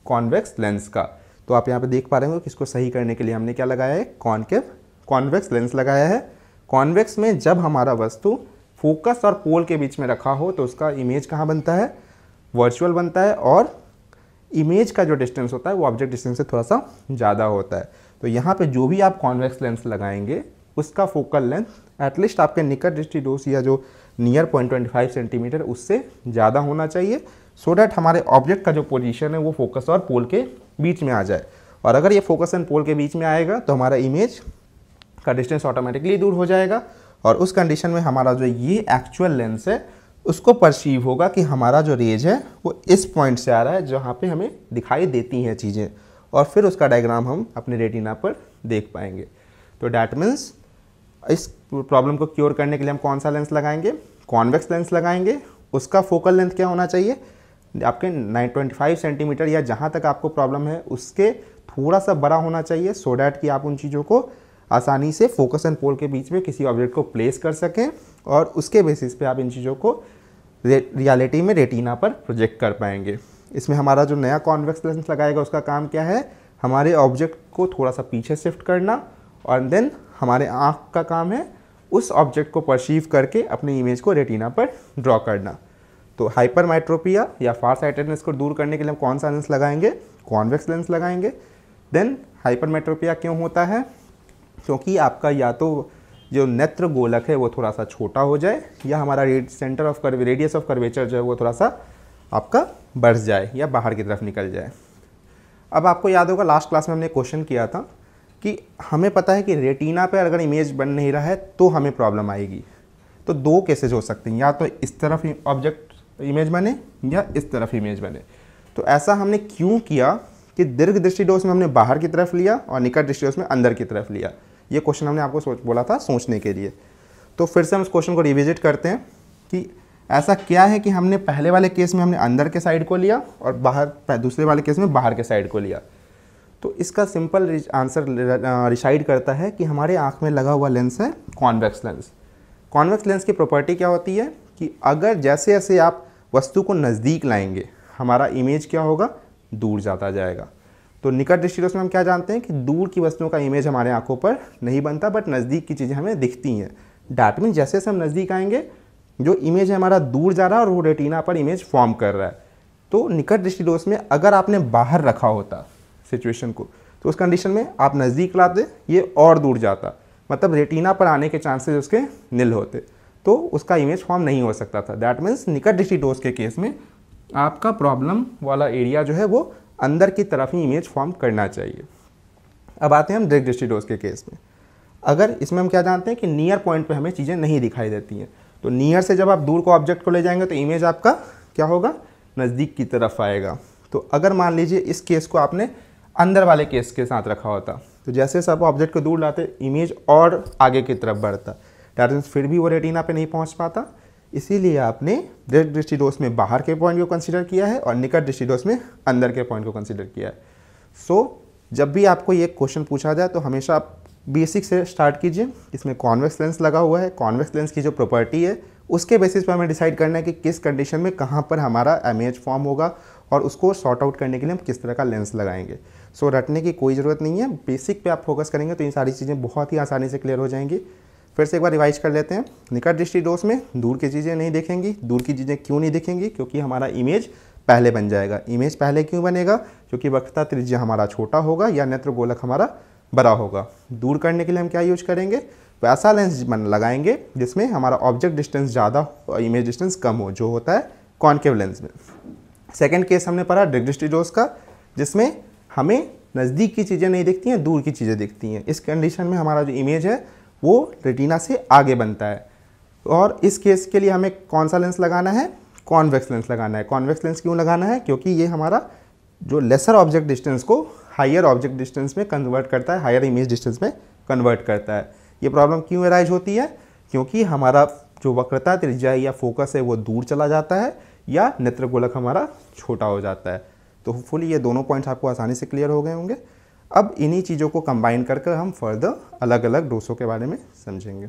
E: कॉन्वेक्स लेंस का। तो आप यहाँ पे देख पा रहे हो कि इसको सही करने के लिए हमने क्या लगाया है, कॉन्वेक्स लेंस लगाया है। कॉन्वेक्स में जब हमारा वस्तु फोकस और पोल के बीच में रखा हो तो उसका इमेज कहाँ बनता है, वर्चुअल बनता है, और इमेज का जो डिस्टेंस होता है वो ऑब्जेक्ट डिस्टेंस से थोड़ा सा ज़्यादा होता है। तो यहाँ पे जो भी आप कॉन्वेक्स लेंस लगाएंगे उसका फोकल लेंथ एटलीस्ट आपके निकट दृष्टि दोष या जो नियर पॉइंट 25 सेंटीमीटर उससे ज़्यादा होना चाहिए, सो डैट हमारे ऑब्जेक्ट का जो पोजीशन है वो फोकस और पोल के बीच में आ जाए। और अगर ये फोकस एंड पोल के बीच में आएगा तो हमारा इमेज का डिस्टेंस ऑटोमेटिकली दूर हो जाएगा, और उस कंडीशन में हमारा जो ये एक्चुअल लेंस है उसको परसीव होगा कि हमारा जो रेज है वो इस पॉइंट से आ रहा है जहाँ पे हमें दिखाई देती हैं चीज़ें, और फिर उसका डायग्राम हम अपने रेटिना पर देख पाएंगे। तो डैट मीन्स इस प्रॉब्लम को क्योर करने के लिए हम कौन सा लेंस लगाएंगे, कॉन्वेक्स लेंस लगाएंगे। उसका फोकल लेंथ क्या होना चाहिए, आपके 925 सेंटीमीटर या जहाँ तक आपको प्रॉब्लम है उसके थोड़ा सा बड़ा होना चाहिए, सो डैट कि आप उन चीज़ों को आसानी से फोकस एंड पोल के बीच में किसी ऑब्जेक्ट को प्लेस कर सकें और उसके बेसिस पे आप इन चीज़ों को रियलिटी में रेटिना पर प्रोजेक्ट कर पाएंगे। इसमें हमारा जो नया कॉन्वेक्स लेंस लगाएगा उसका काम क्या है, हमारे ऑब्जेक्ट को थोड़ा सा पीछे शिफ्ट करना और देन हमारे आँख का काम है उस ऑब्जेक्ट को परसीव करके अपनी इमेज को रेटिना पर ड्रॉ करना। तो हाइपरमेट्रोपिया या फार साइटेडनेस को दूर करने के लिए हम कौन सा लेंस लगाएंगे, कॉन्वेक्स लेंस लगाएंगे। देन हाइपरमेट्रोपिया क्यों होता है, क्योंकि आपका या तो जो नेत्र गोलक है वो थोड़ा सा छोटा हो जाए या हमारा रेडियस ऑफ कर्वेचर जो है वो थोड़ा सा आपका बढ़ जाए या बाहर की तरफ निकल जाए। अब आपको याद होगा लास्ट क्लास में हमने क्वेश्चन किया था कि हमें पता है कि रेटिना पे अगर इमेज बन नहीं रहा है तो हमें प्रॉब्लम आएगी। तो दो केसेज हो सकते हैं, या तो इस तरफ ऑब्जेक्ट इमेज बने या इस तरफ इमेज बने। तो ऐसा हमने क्यों किया कि दीर्घ दृष्टि डोज में हमने बाहर की तरफ लिया और निकट दृष्टि डोज में अंदर की तरफ लिया। ये क्वेश्चन हमने आपको बोला था सोचने के लिए। तो फिर से हम इस क्वेश्चन को रिविजिट करते हैं कि ऐसा क्या है कि हमने पहले वाले केस में हमने अंदर के साइड को लिया और दूसरे वाले केस में बाहर के साइड को लिया। तो इसका सिंपल आंसर रिसाइड करता है कि हमारे आँख में लगा हुआ लेंस है कॉन्वेक्स लेंस। कॉन्वेक्स लेंस की प्रॉपर्टी क्या होती है कि अगर जैसे जैसे आप वस्तु को नज़दीक लाएंगे हमारा इमेज क्या होगा, दूर जाता जाएगा। तो निकट दृष्टि डोज में हम क्या जानते हैं कि दूर की वस्तुओं का इमेज हमारे आंखों पर नहीं बनता, बट नज़दीक की चीज़ें हमें दिखती हैं। डैट मीन जैसे जैसे हम नज़दीक आएंगे जो इमेज है हमारा दूर जा रहा है और वो रेटिना पर इमेज फॉर्म कर रहा है। तो निकट दृष्टि डोज में अगर आपने बाहर रखा होता सिचुएशन को तो उस कंडीशन में आप नज़दीक लाते ये और दूर जाता, मतलब रेटिना पर आने के चांसेस उसके निल होते, तो उसका इमेज फॉर्म नहीं हो सकता था। दैट मीन्स निकट दृष्टि डोज के केस में आपका प्रॉब्लम वाला एरिया जो है वो अंदर की तरफ ही इमेज फॉर्म करना चाहिए। अब आते हैं हम दीर्घ दृष्टि डोज के केस में। अगर इसमें हम क्या जानते हैं कि नियर पॉइंट पे हमें चीज़ें नहीं दिखाई देती हैं, तो नियर से जब आप दूर को ऑब्जेक्ट को ले जाएंगे तो इमेज आपका क्या होगा, नज़दीक की तरफ आएगा। तो अगर मान लीजिए इस केस को आपने अंदर वाले केस के साथ रखा होता तो जैसे सब ऑब्जेक्ट को दूर लाते इमेज और आगे की तरफ बढ़ता, दैट मीन्स फिर भी वो रेटिना पे नहीं पहुंच पाता। इसीलिए आपने दीर्घ दृष्टि डोज में बाहर के पॉइंट को कंसीडर किया है और निकट दृष्टि डोज में अंदर के पॉइंट को कंसीडर किया है। सो जब भी आपको ये क्वेश्चन पूछा जाए तो हमेशा आप बेसिक से स्टार्ट कीजिए। इसमें कॉन्वेक्स लेंस लगा हुआ है, कॉन्वेक्स लेंस की जो प्रॉपर्टी है उसके बेसिस पर हमें डिसाइड करना है कि किस कंडीशन में कहाँ पर हमारा इमेज फॉर्म होगा और उसको सॉर्ट आउट करने के लिए हम किस तरह का लेंस लगाएंगे। सो रटने की कोई ज़रूरत नहीं है, बेसिक पे आप फोकस करेंगे तो ये सारी चीज़ें बहुत ही आसानी से क्लियर हो जाएंगी। फिर से एक बार रिवाइज कर लेते हैं। निकट दृष्टि डोज में दूर की चीज़ें नहीं दिखेंगी। दूर की चीज़ें क्यों नहीं दिखेंगी, क्योंकि हमारा इमेज पहले बन जाएगा। इमेज पहले क्यों बनेगा, क्योंकि वक्रता त्रिज्या हमारा छोटा होगा या नेत्र गोलक हमारा बड़ा होगा। दूर करने के लिए हम क्या यूज करेंगे, वैसा लेंस लगाएंगे जिसमें हमारा ऑब्जेक्ट डिस्टेंस ज़्यादा और इमेज डिस्टेंस कम हो, जो होता है कॉन्केव लेंस में। सेकेंड केस हमने पढ़ा दीर्घ दृष्टि डोज का, जिसमें हमें नज़दीक की चीज़ें नहीं दिखती हैं, दूर की चीज़ें दिखती हैं। इस कंडीशन में हमारा जो इमेज है वो रेटिना से आगे बनता है। और इस केस के लिए हमें कौन सा लेंस लगाना है, कॉन्वेक्स लेंस लगाना है। कॉन्वेक्स लेंस क्यों लगाना है, क्योंकि ये हमारा जो लेसर ऑब्जेक्ट डिस्टेंस को हायर ऑब्जेक्ट डिस्टेंस में कन्वर्ट करता है, हायर इमेज डिस्टेंस में कन्वर्ट करता है। ये प्रॉब्लम क्यों अराइज होती है, क्योंकि हमारा जो वक्रता त्रिज्या या फोकस है वो दूर चला जाता है या नेत्र गोलक हमारा छोटा हो जाता है। तो होपफुली ये दोनों पॉइंट्स आपको आसानी से क्लियर हो गए होंगे। अब इन्हीं चीज़ों को कंबाइन कर हम फर्दर अलग अलग डोसों के बारे में समझेंगे।